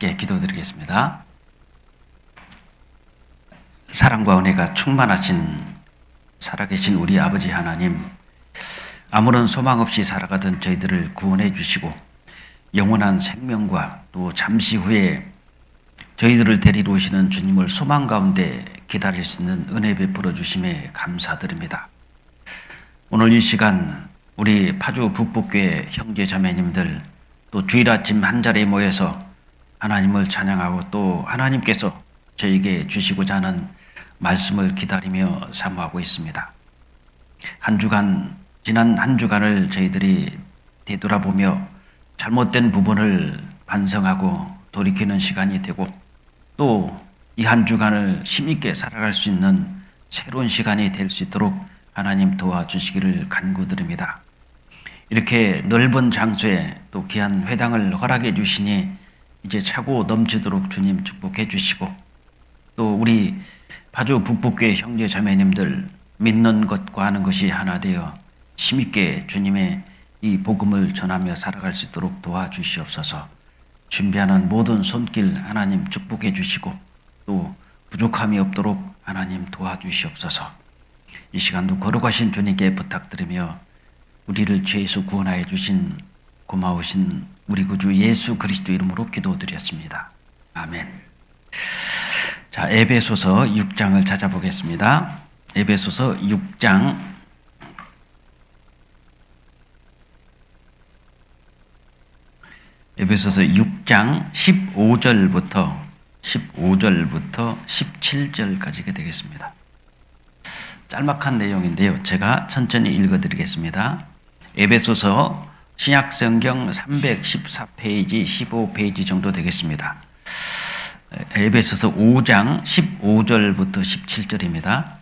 함께 기도드리겠습니다. 사랑과 은혜가 충만하신 살아계신 우리 아버지 하나님, 아무런 소망 없이 살아가던 저희들을 구원해 주시고 영원한 생명과 또 잠시 후에 저희들을 데리러 오시는 주님을 소망 가운데 기다릴 수 있는 은혜 베풀어 주심에 감사드립니다. 오늘 이 시간 우리 파주 북북교회 형제 자매님들 또 주일 아침 한 자리에 모여서 하나님을 찬양하고 또 하나님께서 저에게 주시고자 하는 말씀을 기다리며 사모하고 있습니다. 지난 한 주간을 저희들이 되돌아보며 잘못된 부분을 반성하고 돌이키는 시간이 되고 또 이 한 주간을 힘있게 살아갈 수 있는 새로운 시간이 될 수 있도록 하나님 도와주시기를 간구드립니다. 이렇게 넓은 장소에 또 귀한 회당을 허락해 주시니 이제 차고 넘치도록 주님 축복해 주시고 또 우리 파주 북북교회 형제 자매님들 믿는 것과 하는 것이 하나 되어 힘있게 주님의 이 복음을 전하며 살아갈 수 있도록 도와주시옵소서. 준비하는 모든 손길 하나님 축복해 주시고 또 부족함이 없도록 하나님 도와주시옵소서. 이 시간도 거룩하신 주님께 부탁드리며 우리를 죄에서 구원하여 주신 고마우신 우리 구주 예수 그리스도 이름으로 기도드렸습니다. 아멘. 자, 에베소서 6장을 찾아보겠습니다. 에베소서 6장 15절부터 17절까지가 되겠습니다. 짤막한 내용인데요. 제가 천천히 읽어드리겠습니다. 에베소서 신약성경 314페이지, 15페이지 정도 되겠습니다. 에베소서 5장 15절부터 17절입니다.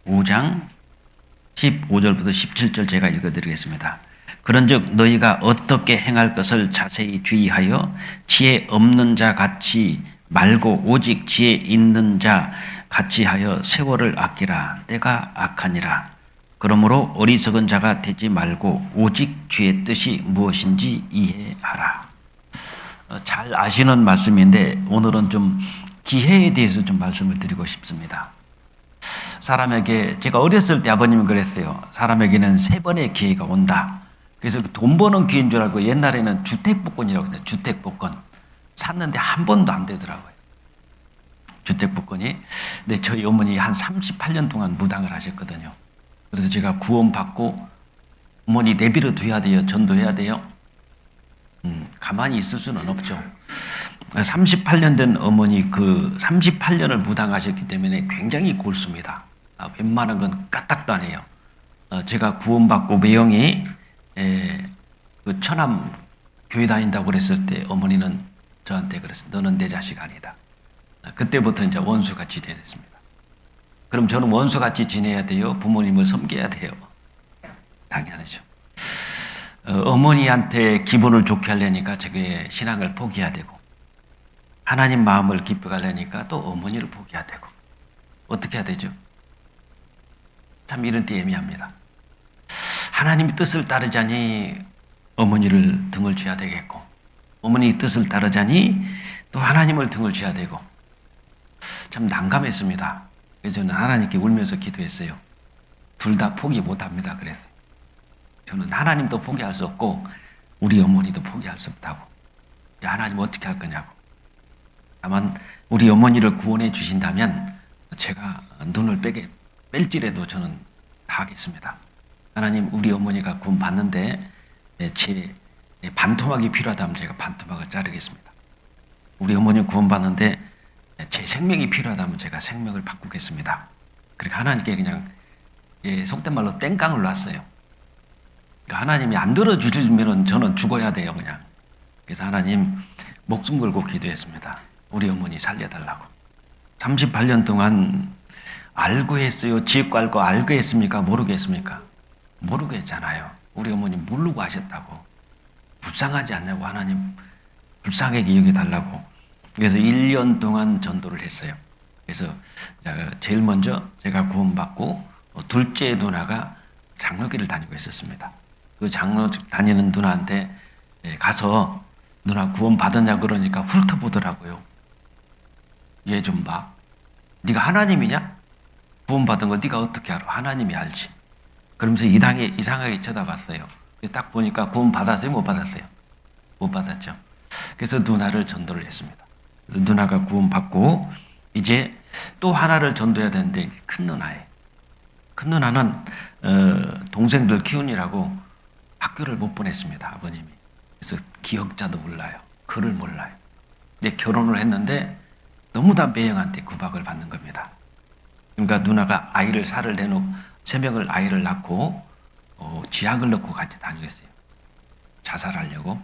5장 15절부터 17절 제가 읽어드리겠습니다. 그런즉 너희가 어떻게 행할 것을 자세히 주의하여 지혜 없는 자 같이 말고 오직 지혜 있는 자 같이 하여 세월을 아끼라. 때가 악하니라. 그러므로 어리석은 자가 되지 말고 오직 주의 뜻이 무엇인지 이해하라. 잘 아시는 말씀인데 오늘은 좀 기회에 대해서 좀 말씀을 드리고 싶습니다. 사람에게 제가 어렸을 때 아버님은 그랬어요. 사람에게는 3번의 기회가 온다. 그래서 돈 버는 기회인 줄 알고 옛날에는 주택복권이라고 했어요. 주택복권. 샀는데 한 번도 안 되더라고요. 주택복권이. 근데 저희 어머니 한 38년 동안 무당을 하셨거든요. 그래서 제가 구원받고 어머니 내비로 둬야 돼요? 전도해야 돼요? 가만히 있을 수는 없죠. 38년 된 어머니 그 38년을 무당하셨기 때문에 굉장히 골수입니다. 웬만한 건 까딱도 안 해요. 제가 구원받고 매형이 그 처남 교회 다닌다고 그랬을 때 어머니는 저한테 그랬어요. 너는 내 자식 아니다. 그때부터 이제 원수같이 됐습니다. 그럼 저는 원수같이 지내야 돼요? 부모님을 섬겨야 돼요? 당연하죠. 어머니한테 기분을 좋게 하려니까 저게 신앙을 포기해야 되고 하나님 마음을 기쁘게 하려니까 또 어머니를 포기해야 되고 어떻게 해야 되죠? 참 이런 때 애매합니다. 하나님의 뜻을 따르자니 어머니를 등을 쥐어야 되겠고 어머니 뜻을 따르자니 또 하나님을 등을 쥐어야 되고 참 난감했습니다. 그래서 저는 하나님께 울면서 기도했어요. 둘 다 포기 못합니다. 그래서 저는 하나님도 포기할 수 없고 우리 어머니도 포기할 수 없다고. 하나님 어떻게 할 거냐고. 다만 우리 어머니를 구원해 주신다면 제가 눈을 뺄지라도 저는 다 하겠습니다. 하나님 우리 어머니가 구원 받는데 제 반토막이 필요하다면 제가 반토막을 자르겠습니다. 우리 어머니 구원 받는데 제 생명이 필요하다면 제가 생명을 바꾸겠습니다. 그러니까 하나님께 그냥 속된 말로 땡깡을 놨어요. 그러니까 하나님이 안 들어주시면 저는 죽어야 돼요, 그냥. 그래서 하나님 목숨 걸고 기도했습니다. 우리 어머니 살려달라고. 38년 동안 알고 했어요? 지혜고 알고 했습니까? 모르겠습니까? 모르고 했잖아요. 우리 어머니 모르고 하셨다고. 불쌍하지 않냐고 하나님 불쌍하게 여겨달라고. 그래서 1년 동안 전도를 했어요. 그래서 제일 먼저 제가 구원받고 둘째 누나가 장로교를 다니고 있었습니다. 그 장로 다니는 누나한테 가서 누나 구원 받았냐 그러니까 훑어보더라고요. 얘 좀 봐. 네가 하나님이냐? 구원 받은 거 네가 어떻게 알아? 하나님이 알지. 그러면서 이상하게 쳐다봤어요. 딱 보니까 구원 받았어요? 못 받았어요? 못 받았죠. 그래서 누나를 전도를 했습니다. 그래서 누나가 구원 받고 이제 또 하나를 전도해야 되는데 큰 누나예요. 큰 누나는 동생들 키우느라고 학교를 못 보냈습니다. 아버님이. 그래서 기억자도 몰라요. 글을 몰라요. 이제 결혼을 했는데 너무 다 매형한테 구박을 받는 겁니다. 그러니까 누나가 살을 내놓고 3명을 아이를 낳고 지약을 넣고 같이 다니겠어요. 자살하려고.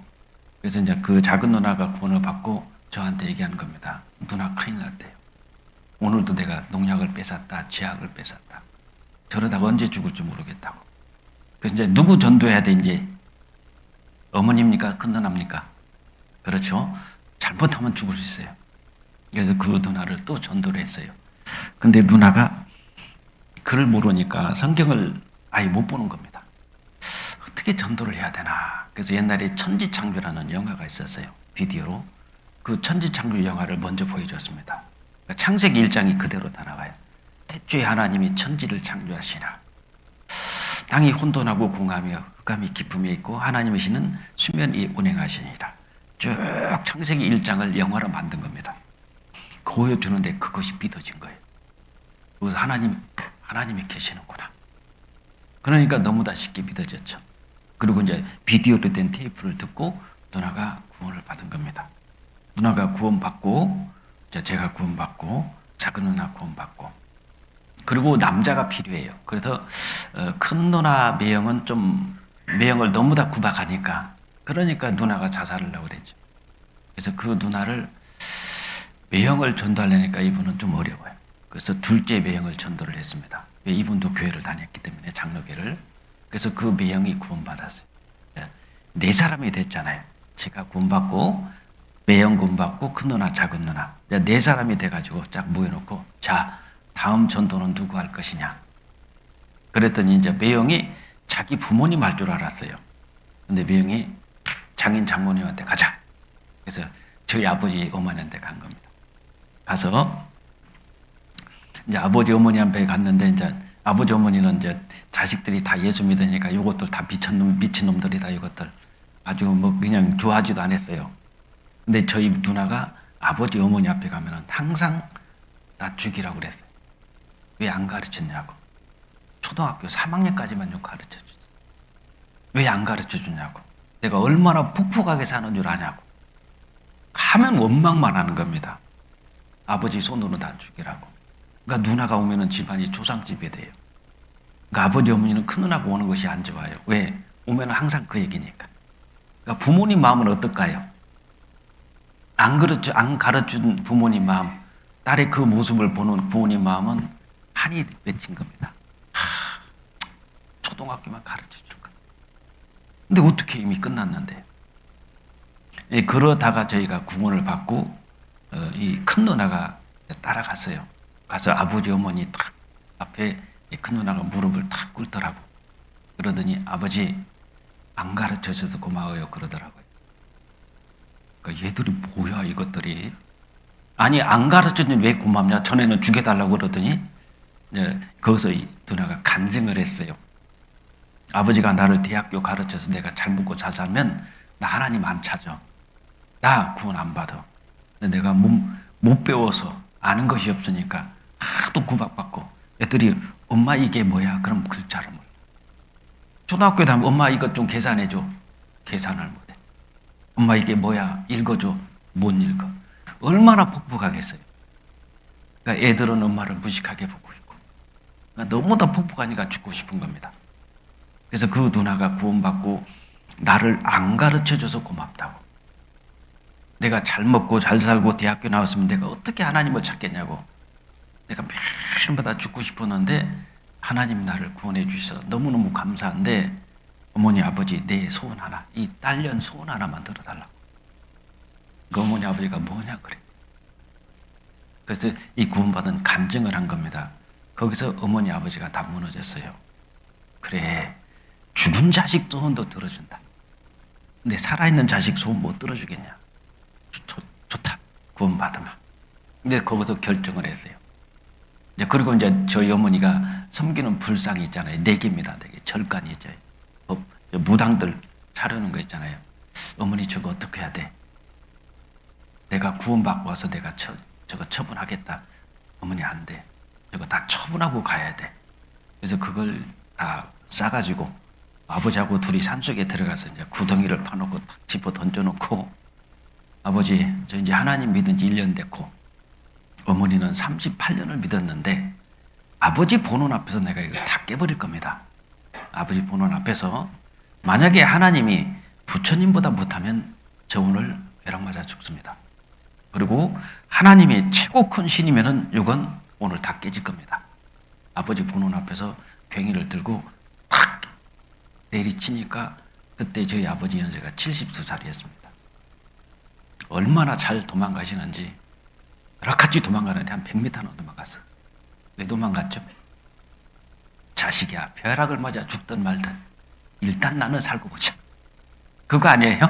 그래서 이제 그 작은 누나가 구원을 받고 저한테 얘기하는 겁니다. 누나 큰일 났대요. 오늘도 내가 농약을 뺏었다, 지약을 뺏었다. 저러다가 언제 죽을지 모르겠다고. 그래서 이제 누구 전도해야 돼, 이제? 어머니입니까? 큰 누나입니까? 그렇죠. 잘못하면 죽을 수 있어요. 그래서 그 누나를 또 전도를 했어요. 근데 누나가 글을 모르니까 성경을 아예 못 보는 겁니다. 어떻게 전도를 해야 되나. 그래서 옛날에 천지창조라는 영화가 있었어요. 비디오로. 그 천지창조 영화를 먼저 보여줬습니다. 창세기 1장이 그대로 다 나와요. 태초에 하나님이 천지를 창조하시나. 땅이 혼돈하고 공하며 흑암이 깊음에 있고 하나님이시는 수면 위에 운행하시니라. 쭉 창세기 1장을 영화로 만든 겁니다. 보여주는데 그것이 믿어진 거예요. 그래서 하나님이 계시는구나. 그러니까 너무나 쉽게 믿어졌죠. 그리고 이제 비디오로 된 테이프를 듣고 누나가 구원을 받은 겁니다. 누나가 구원받고, 제가 구원받고, 작은 누나 구원받고, 그리고 남자가 필요해요. 그래서 큰 누나 매형은 매형을 너무 다 구박하니까, 그러니까 누나가 자살을 하려고 그랬죠. 그래서 그 누나를 매형을 전도하려니까 이분은 좀 어려워요. 그래서 둘째 매형을 전도를 했습니다. 이분도 교회를 다녔기 때문에 장로교를. 그래서 그 매형이 구원받았어요. 4사람이 됐잖아요. 제가 구원받고 매형 구원받고 큰 누나 작은 누나 4사람이 돼가지고 쫙 모여놓고 자 다음 전도는 누구 할 것이냐. 그랬더니 이제 매형이 자기 부모님 할 줄 알았어요. 근데 매형이 장인 장모님한테 가자. 그래서 저희 아버지 어머니한테 간 겁니다. 가서 이제 아버지 어머니한테 갔는데 이제 아버지 어머니는 이제 자식들이 다 예수 믿으니까 이것들 다 미친 놈들이다 이것들 아주 뭐 그냥 좋아하지도 않았어요. 근데 저희 누나가 아버지 어머니 앞에 가면은 항상 나 죽이라고 그랬어요. 왜 안 가르쳤냐고. 초등학교 3학년까지만 좀 가르쳐 주지. 왜 안 가르쳐 주냐고. 내가 얼마나 푹푹하게 사는 줄 아냐고. 가면 원망만 하는 겁니다. 아버지 손으로 다 죽이라고. 그러니까 누나가 오면은 집안이 조상집이 돼요. 그러니까 아버지 어머니는 큰 누나가 오는 것이 안 좋아요. 왜? 오면은 항상 그 얘기니까. 그러니까 부모님 마음은 어떨까요? 안 가르쳐준 부모님 마음, 딸의 그 모습을 보는 부모님 마음은 한이 맺힌 겁니다. 초등학교만 가르쳐 줄까? 근데 어떻게 이미 끝났는데? 그러다가 저희가 구원을 받고 이 큰 누나가 따라갔어요. 가서 아버지 어머니 탁 앞에 큰 누나가 무릎을 탁 꿇더라고. 그러더니 아버지 안 가르쳐 줘서 고마워요 그러더라고요. 그러니까 얘들이 뭐야 이것들이. 아니 안 가르쳐주니 왜 고맙냐. 전에는 죽여달라고 그러더니 거기서 이 누나가 간증을 했어요. 아버지가 나를 대학교 가르쳐서 내가 잘 먹고 잘 살면 나 하나님 안 찾아. 나 구원 안 받아. 근데 내가 못 배워서 아는 것이 없으니까 하도 구박받고 애들이 엄마 이게 뭐야? 그럼 글자를 몰라. 초등학교에 가면 엄마 이것 좀 계산해줘. 계산을 못해. 엄마 이게 뭐야? 읽어줘. 못 읽어. 얼마나 폭폭하겠어요. 그러니까 애들은 엄마를 무식하게 보고 있고 그러니까 너무나 폭폭하니까 죽고 싶은 겁니다. 그래서 그 누나가 구원받고 나를 안 가르쳐줘서 고맙다고. 내가 잘 먹고 잘 살고 대학교 나왔으면 내가 어떻게 하나님을 찾겠냐고. 내가 매일마다 죽고 싶었는데 하나님 나를 구원해 주셔서 너무너무 감사한데 어머니 아버지 내 소원 하나, 이 딸년 소원 하나만 들어달라고. 그 어머니 아버지가 뭐냐 그래. 그래서 이 구원받은 간증을 한 겁니다. 거기서 어머니 아버지가 다 무너졌어요. 그래 죽은 자식 소원도 들어준다. 근데 살아있는 자식 소원 못 들어주겠냐? 좋다. 구원받으면. 근데 거기서 결정을 했어요. 이제 그리고 이제 저희 어머니가 섬기는 불상이 있잖아요. 4개입니다. 4개. 절간이 있죠. 무당들 차려놓은 거 있잖아요. 어머니 저거 어떻게 해야 돼? 내가 구원받고 와서 내가 저거 처분하겠다. 어머니 안 돼. 저거 다 처분하고 가야 돼. 그래서 그걸 다 싸가지고 아버지하고 둘이 산속에 들어가서 이제 구덩이를 파놓고 탁 집어 던져놓고, 아버지 저 이제 하나님 믿은 지 1년 됐고 어머니는 38년을 믿었는데 아버지 보는 앞에서 내가 이걸 다 깨버릴 겁니다. 아버지 보는 앞에서 만약에 하나님이 부처님보다 못하면 저 오늘 벼락 맞아 죽습니다. 그리고 하나님이 최고 큰 신이면은 이건 오늘 다 깨질 겁니다. 아버지 보는 앞에서 괭이를 들고 탁 내리치니까 그때 저희 아버지 연세가 72살이었습니다. 얼마나 잘 도망가시는지, 여러 가지 도망가는데 한 100m는 도망갔어요. 왜 도망갔죠? 자식이야, 벼락을 맞아 죽든 말든 일단 나는 살고 보자. 그거 아니에요?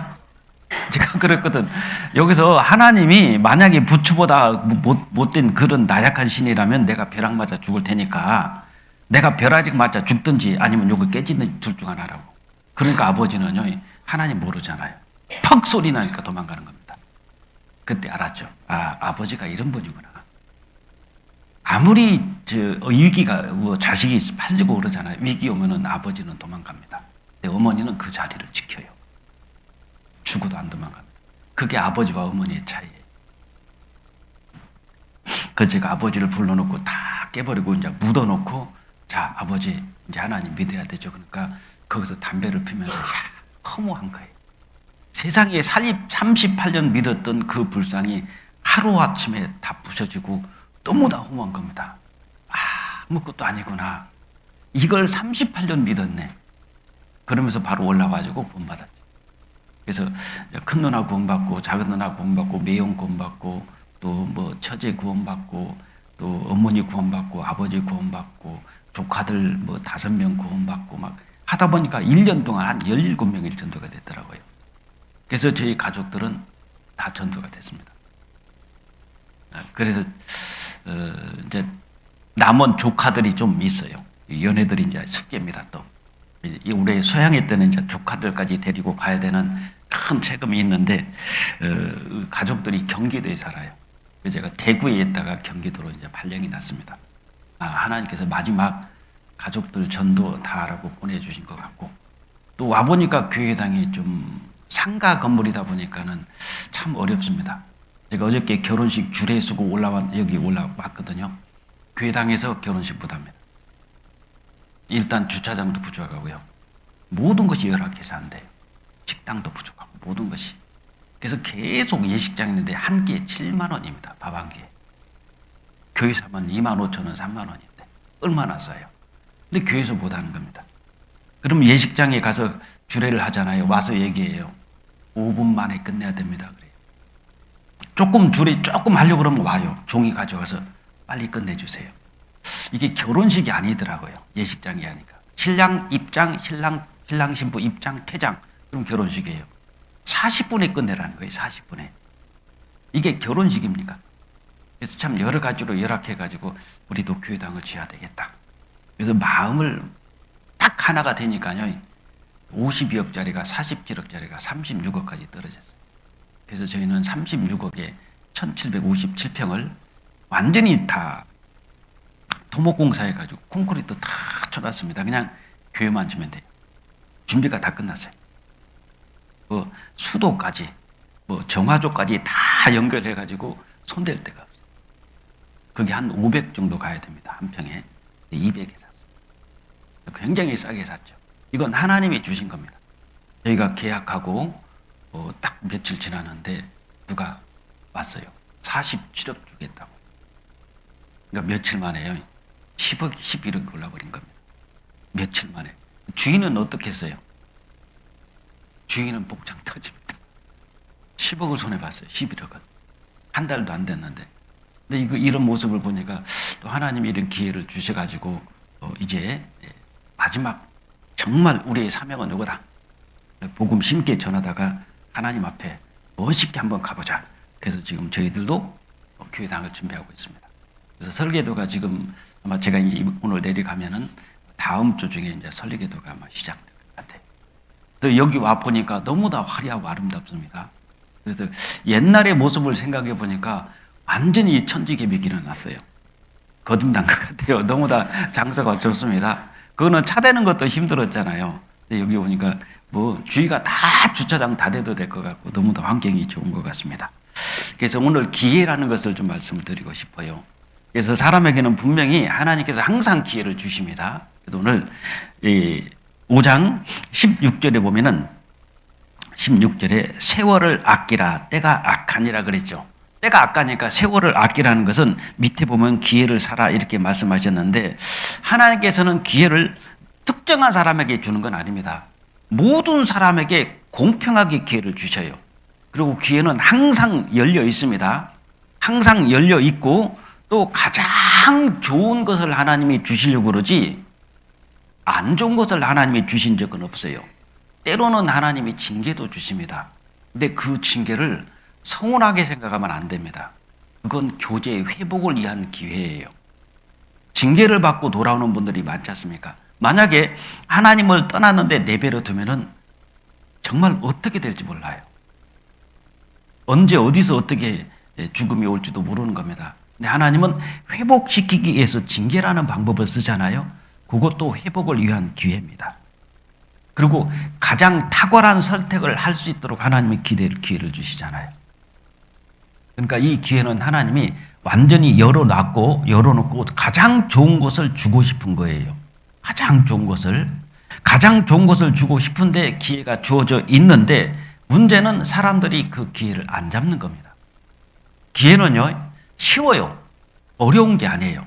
제가 그랬거든. 여기서 하나님이 만약에 부처보다 못된 그런 나약한 신이라면 내가 벼락 맞아 죽을 테니까 내가 벼락 맞아 죽든지 아니면 요거 깨지는 둘 중 하나라고. 그러니까 아버지는요, 하나님 모르잖아요. 퍽 소리 나니까 도망가는 겁니다. 그때 알았죠. 아, 아버지가 이런 분이구나. 아무리 위기가 자식이 팔리고 그러잖아요. 위기 오면은 아버지는 도망갑니다. 근데 어머니는 그 자리를 지켜요. 죽어도 안 도망갑니다. 그게 아버지와 어머니의 차이예요. 그 제가 아버지를 불러놓고 다 깨버리고 이제 묻어놓고, 자 아버지 이제 하나님 믿어야 되죠. 그러니까 거기서 담배를 피면서 허무한 거예요. 세상에 38년 믿었던 그 불상이 하루아침에 다 부셔지고 너무나 허무한 겁니다. 아무것도 아니구나. 이걸 38년 믿었네. 그러면서 바로 올라와가지고 구원받았죠. 그래서 큰 누나 구원받고 작은 누나 구원받고 매형 구원받고 또 뭐 처제 구원받고 또 어머니 구원받고 아버지 구원받고 조카들 뭐 5명 구원받고 막 하다 보니까 1년 동안 한 17명이 전도가 됐더라고요. 그래서 저희 가족들은 다 전도가 됐습니다. 그래서 이제 남은 조카들이 좀 있어요. 연애들이 이제 숙제입니다. 또 우리 소양회 때는 이제 조카들까지 데리고 가야 되는 큰 책임이 있는데 가족들이 경기도에 살아요. 그래서 제가 대구에 있다가 경기도로 이제 발령이 났습니다. 하나님께서 마지막 가족들 전도 다 하라고 보내주신 것 같고, 또 와보니까 교회당이 좀 상가 건물이다 보니까는 참 어렵습니다. 제가 어저께 결혼식 줄에 서고 여기 올라왔거든요. 교회당에서 결혼식 못합니다. 일단 주차장도 부족하고요. 모든 것이 열악해서 안 돼요. 식당도 부족하고 모든 것이. 그래서 계속 예식장 있는데 한 끼에 7만 원입니다. 밥 한 끼에. 교회에서 하면 2만 5천 원, 3만 원인데 얼마나 싸요. 근데 교회에서 못하는 겁니다. 그럼 예식장에 가서 주례를 하잖아요. 와서 얘기해요. 5분 만에 끝내야 됩니다. 그래요. 주례 조금 하려고 그러면 와요. 종이 가져가서 빨리 끝내주세요. 이게 결혼식이 아니더라고요. 예식장이 하니까. 신랑 입장, 신랑 신부 입장, 퇴장. 그럼 결혼식이에요. 40분에 끝내라는 거예요. 40분에. 이게 결혼식입니까? 그래서 참 여러 가지로 열악해가지고 우리도 교회당을 지어야 되겠다. 그래서 마음을 딱 하나가 되니까요. 52억짜리가 47억짜리가 36억까지 떨어졌어요. 그래서 저희는 36억에 1757평을 완전히 다 토목공사 해가지고 콘크리트 다 쳐놨습니다. 그냥 교회만 주면 돼요. 준비가 다 끝났어요. 수도까지, 정화조까지 다 연결해가지고 손댈 데가 없어요. 그게 한 500 정도 가야 됩니다. 한 평에. 200에 샀어요. 굉장히 싸게 샀죠. 이건 하나님이 주신 겁니다. 저희가 계약하고 딱 며칠 지났는데 누가 왔어요. 47억 주겠다고. 그러니까 며칠 만에요. 10억, 11억 올라버린 겁니다. 며칠 만에. 주인은 어떻게 했어요? 주인은 복장 터집니다. 10억을 손해봤어요. 11억은. 한 달도 안 됐는데. 근데 이런 모습을 보니까 또 하나님이 이런 기회를 주셔가지고 이제 마지막 정말 우리의 사명은 이거다. 복음 심게 전하다가 하나님 앞에 멋있게 한번 가보자. 그래서 지금 저희들도 교회당을 준비하고 있습니다. 그래서 설계도가 지금 아마 제가 이제 오늘 내려가면은 다음 주 중에 이제 설계도가 아마 시작될 것 같아요. 또 여기 와 보니까 너무 다 화려하고 아름답습니다. 그래서 옛날의 모습을 생각해 보니까 완전히 천지개벽이 일어났어요. 거듭난 것 같아요. 너무 다 장소가 좋습니다. 그거는 차 대는 것도 힘들었잖아요. 근데 여기 오니까 뭐 주위가 다 주차장 다 돼도 될 것 같고 너무 다 환경이 좋은 것 같습니다. 그래서 오늘 기회라는 것을 좀 말씀을 드리고 싶어요. 그래서 사람에게는 분명히 하나님께서 항상 기회를 주십니다. 그래서 오늘 5장 16절에 보면은 16절에 세월을 아끼라 때가 악하니라 그랬죠. 때가 악하니까 세월을 아끼라는 것은 밑에 보면 기회를 사라 이렇게 말씀하셨는데 하나님께서는 기회를 특정한 사람에게 주는 건 아닙니다. 모든 사람에게 공평하게 기회를 주셔요. 그리고 기회는 항상 열려 있습니다. 항상 열려 있고 또 가장 좋은 것을 하나님이 주시려고 그러지 안 좋은 것을 하나님이 주신 적은 없어요. 때로는 하나님이 징계도 주십니다. 근데 그 징계를 서운하게 생각하면 안 됩니다. 그건 교제의 회복을 위한 기회예요. 징계를 받고 돌아오는 분들이 많지 않습니까? 만약에 하나님을 떠났는데 내버려 두면은 정말 어떻게 될지 몰라요. 언제 어디서 어떻게 죽음이 올지도 모르는 겁니다. 근데 하나님은 회복시키기 위해서 징계라는 방법을 쓰잖아요. 그것도 회복을 위한 기회입니다. 그리고 가장 탁월한 선택을 할 수 있도록 하나님이 기회를 주시잖아요. 그러니까 이 기회는 하나님이 완전히 열어놓고 가장 좋은 것을 주고 싶은 거예요. 가장 좋은 것을 주고 싶은데 기회가 주어져 있는데 문제는 사람들이 그 기회를 안 잡는 겁니다. 기회는요, 쉬워요. 어려운 게 아니에요.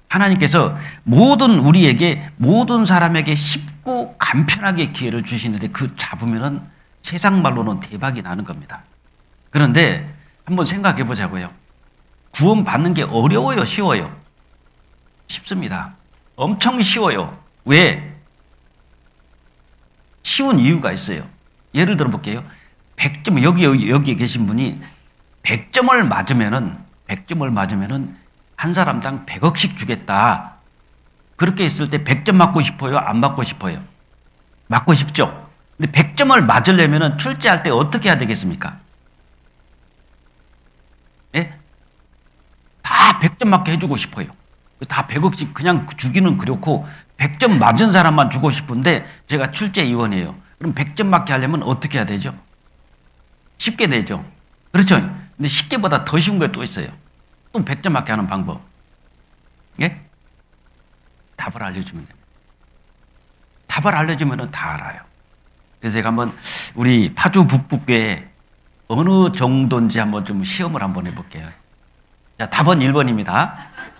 하나님께서 모든 사람에게 쉽고 간편하게 기회를 주시는데 그 잡으면은 세상 말로는 대박이 나는 겁니다. 그런데 한번 생각해 보자고요. 구원 받는 게 어려워요, 쉬워요? 쉽습니다. 엄청 쉬워요. 왜? 쉬운 이유가 있어요. 예를 들어 볼게요. 100점, 여기에 계신 분이 100점을 맞으면은 한 사람당 100억씩 주겠다. 그렇게 했을 때 100점 맞고 싶어요? 안 맞고 싶어요? 맞고 싶죠? 근데 100점을 맞으려면은 출제할 때 어떻게 해야 되겠습니까? 예? 다 100점 맞게 해주고 싶어요. 다 100억씩 그냥 주기는 그렇고 100점 맞은 사람만 주고 싶은데 제가 출제위원이에요. 그럼 100점 맞게 하려면 어떻게 해야 되죠? 쉽게 되죠. 그렇죠? 근데 쉽게보다 더 쉬운 게 또 있어요. 또 100점 맞게 하는 방법. 예? 답을 알려주면 됩니다. 답을 알려주면 다 알아요. 그래서 제가 한번 우리 파주 북북교회 어느 정도인지 한번 좀 시험을 한번 해볼게요. 자, 답은 1번입니다.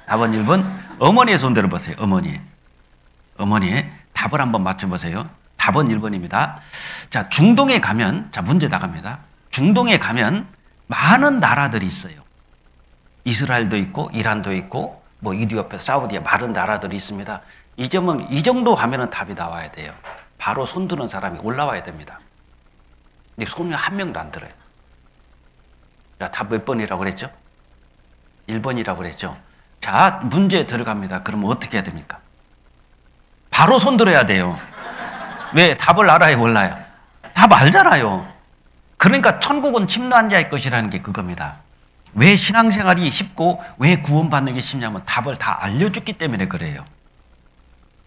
답은 1번. 어머니의 손 들어보세요. 어머니의 답을 한번 맞춰보세요. 답은 1번입니다. 자, 중동에 가면, 자, 문제 나갑니다. 중동에 가면 많은 나라들이 있어요. 이스라엘도 있고, 이란도 있고, 뭐, 이디오피아, 사우디아, 많은 나라들이 있습니다. 이 정도 하면은 답이 나와야 돼요. 바로 손 드는 사람이 올라와야 됩니다. 근데 손이 한 명도 안 들어요. 자, 답 몇 번이라고 그랬죠? 1번이라고 그랬죠? 자, 문제 들어갑니다. 그러면 어떻게 해야 됩니까? 바로 손 들어야 돼요. 왜? 답을 알아요, 몰라요? 답 알잖아요. 그러니까 천국은 침노한 자의 것이라는 게 그겁니다. 왜 신앙생활이 쉽고 왜 구원받는 게 쉽냐면 답을 다 알려줬기 때문에 그래요.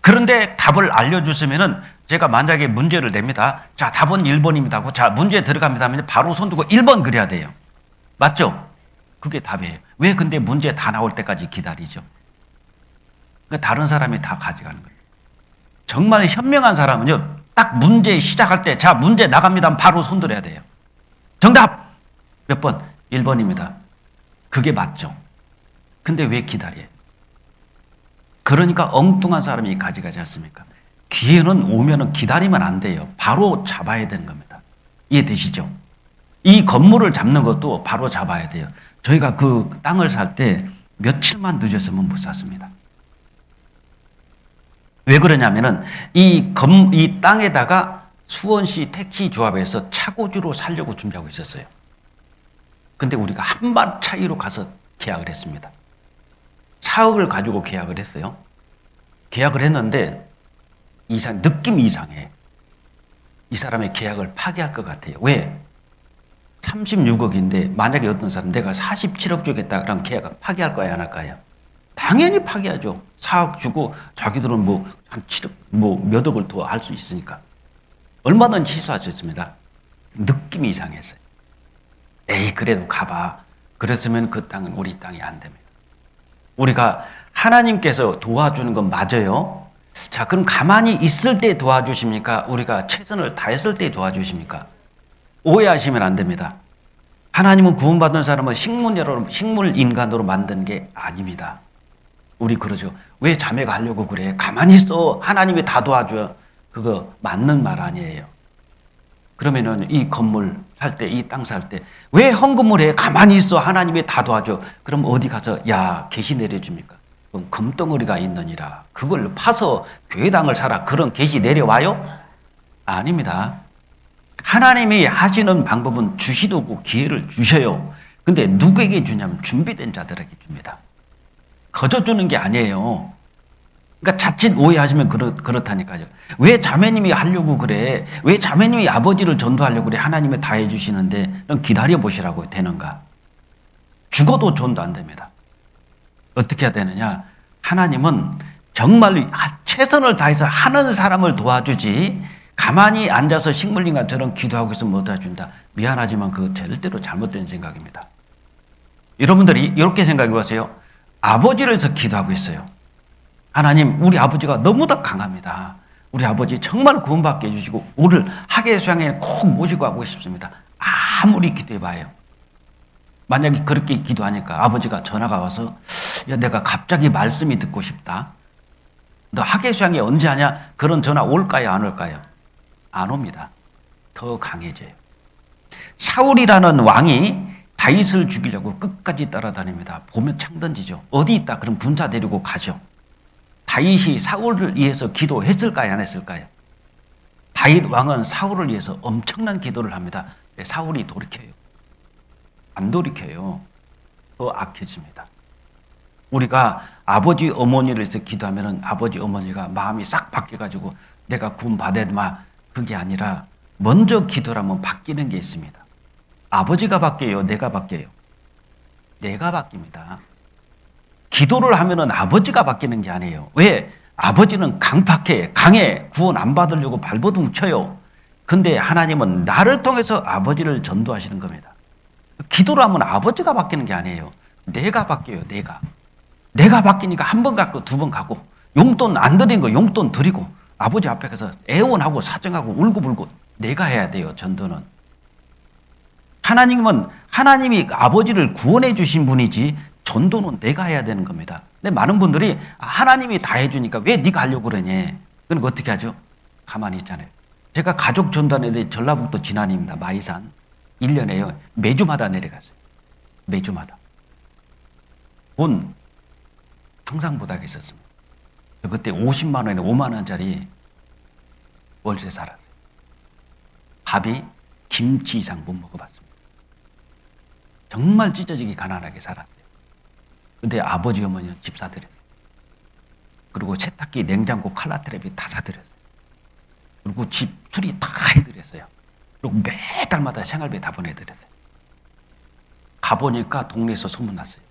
그런데 답을 알려줬으면은 제가 만약에 문제를 냅니다. 자, 답은 1번입니다. 자, 문제 들어갑니다 하면 바로 손 들고 1번 그려야 돼요. 맞죠? 그게 답이에요. 왜 근데 문제 다 나올 때까지 기다리죠? 그러니까 다른 사람이 다 가져가는 거예요. 정말 현명한 사람은요, 딱 문제 시작할 때, 자, 문제 나갑니다 하면 바로 손 들어야 돼요. 정답! 몇 번? 1번입니다. 그게 맞죠. 근데 왜 기다려요? 그러니까 엉뚱한 사람이 가져가지 않습니까? 기회는 오면은 기다리면 안 돼요. 바로 잡아야 되는 겁니다. 이해되시죠? 이 건물을 잡는 것도 바로 잡아야 돼요. 저희가 그 땅을 살 때 며칠만 늦었으면 못 샀습니다. 왜 그러냐면은 이 땅에다가 수원시 택시 조합에서 차고주로 살려고 준비하고 있었어요. 근데 우리가 한 발 차이로 가서 계약을 했습니다. 4억을 가지고 계약을 했어요. 계약을 했는데 느낌이 이상해. 이 사람의 계약을 파기할 것 같아요. 왜? 36억인데 만약에 어떤 사람 내가 47억 주겠다 그러면 계약을 파기할 거야 안 할까요? 당연히 파기하죠. 4억 주고 자기들은 뭐 한 7억 뭐 몇 억을 더 할 수 있으니까. 얼마든지 실수할 수 있습니다. 느낌이 이상했어요. 에이 그래도 가봐. 그랬으면 그 땅은 우리 땅이 안 됩니다. 우리가 하나님께서 도와주는 건 맞아요. 자, 그럼 가만히 있을 때 도와주십니까? 우리가 최선을 다했을 때 도와주십니까? 오해하시면 안 됩니다. 하나님은 구원받은 사람은 식물 인간으로 만든 게 아닙니다. 우리 그러죠. 왜 자매가 하려고 그래? 가만히 있어. 하나님이 다 도와줘요. 그거 맞는 말 아니에요. 그러면은 이 건물 살 때, 이 땅 살 때 왜 헌금을 해? 가만히 있어. 하나님이 다 도와줘. 그럼 어디 가서 야 계시 내려줍니까? 그럼 금덩어리가 있느니라. 그걸 파서 교회당을 사라. 그런 계시 내려와요? 아닙니다. 하나님이 하시는 방법은 주시도고 기회를 주셔요. 근데 누구에게 주냐면 준비된 자들에게 줍니다. 거저 주는 게 아니에요. 그러니까 자칫 오해하시면 그렇다니까요. 왜 자매님이 하려고 그래? 왜 자매님이 아버지를 전도하려고 그래? 하나님이 다 해주시는데 기다려 보시라고 되는가? 죽어도 전도 안 됩니다. 어떻게 해야 되느냐? 하나님은 정말 최선을 다해서 하는 사람을 도와주지 가만히 앉아서 식물인간처럼 기도하고 있으면 못 도와준다. 미안하지만 그거 절대로 잘못된 생각입니다. 여러분들이 이렇게 생각해 보세요. 아버지를 위해서 기도하고 있어요. 하나님, 우리 아버지가 너무나 강합니다. 우리 아버지 정말 구원받게 해주시고 오늘 학예 수양회 꼭 모시고 가고 싶습니다. 아무리 기도해봐요. 만약에 그렇게 기도하니까 아버지가 전화가 와서 야, 내가 갑자기 말씀이 듣고 싶다. 너 학예 수양회 언제 하냐? 그런 전화 올까요? 안 올까요? 안 옵니다. 더 강해져요. 사울이라는 왕이 다윗을 죽이려고 끝까지 따라다닙니다. 보면 창 던지죠. 어디 있다? 그럼 군사 데리고 가죠. 다윗이 사울을 위해서 기도했을까요? 안 했을까요? 다윗 왕은 사울을 위해서 엄청난 기도를 합니다. 사울이 돌이켜요. 안 돌이켜요. 더 악해집니다. 우리가 아버지 어머니를 위해서 기도하면 아버지 어머니가 마음이 싹 바뀌어가지고 내가 구원 받아야마 그게 아니라 먼저 기도를 하면 바뀌는 게 있습니다. 아버지가 바뀌어요? 내가 바뀌어요? 내가 바뀝니다. 기도를 하면은 아버지가 바뀌는 게 아니에요. 왜? 아버지는 강해. 구원 안 받으려고 발버둥 쳐요. 근데 하나님은 나를 통해서 아버지를 전도하시는 겁니다. 기도를 하면 아버지가 바뀌는 게 아니에요. 내가 바뀌어요. 내가 바뀌니까 한 번 갖고 두 번 가고 용돈 안 드린 거 용돈 드리고 아버지 앞에 가서 애원하고 사정하고 울고불고 내가 해야 돼요. 전도는. 하나님은 하나님이 아버지를 구원해 주신 분이지 전도는 내가 해야 되는 겁니다. 근데 많은 분들이 하나님이 다 해주니까 왜 네가 하려고 그러냐. 그럼 어떻게 하죠? 가만히 있잖아요. 제가 가족 전도하는데 전라북도 진안입니다. 마이산. 1년에요. 매주마다 내려갔어요. 매주마다. 돈 항상 보답이 있었습니다. 그때 50만 원에 5만 원짜리 월세 살았어요. 밥이 김치 이상 못 먹어봤습니다. 정말 찢어지게 가난하게 살았어요. 근데 아버지 어머니는 집 사드렸어요. 그리고 세탁기, 냉장고, 칼라트랩이 다 사드렸어요. 그리고 집 수리 다 해드렸어요. 그리고 매달마다 생활비 다 보내드렸어요. 가보니까 동네에서 소문났어요.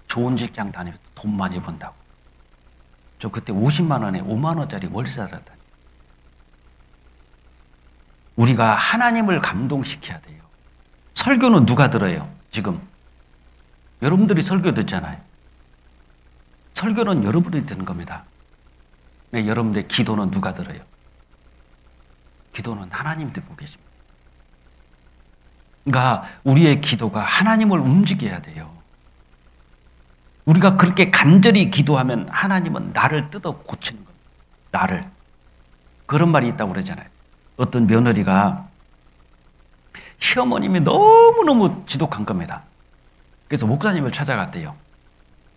좋은 직장 다니면서 돈 많이 번다고. 저 그때 50만 원에 5만 원짜리 월세 살았다니. 우리가 하나님을 감동시켜야 돼요. 설교는 누가 들어요? 지금 여러분들이 설교 듣잖아요. 설교는 여러분이 듣는 겁니다. 네, 여러분들의 기도는 누가 들어요? 기도는 하나님 듣고 계십니다. 그러니까 우리의 기도가 하나님을 움직여야 돼요. 우리가 그렇게 간절히 기도하면 하나님은 나를 뜯어 고치는 겁니다. 나를. 그런 말이 있다고 그러잖아요. 어떤 며느리가 시어머님이 너무너무 지독한 겁니다. 그래서 목사님을 찾아갔대요.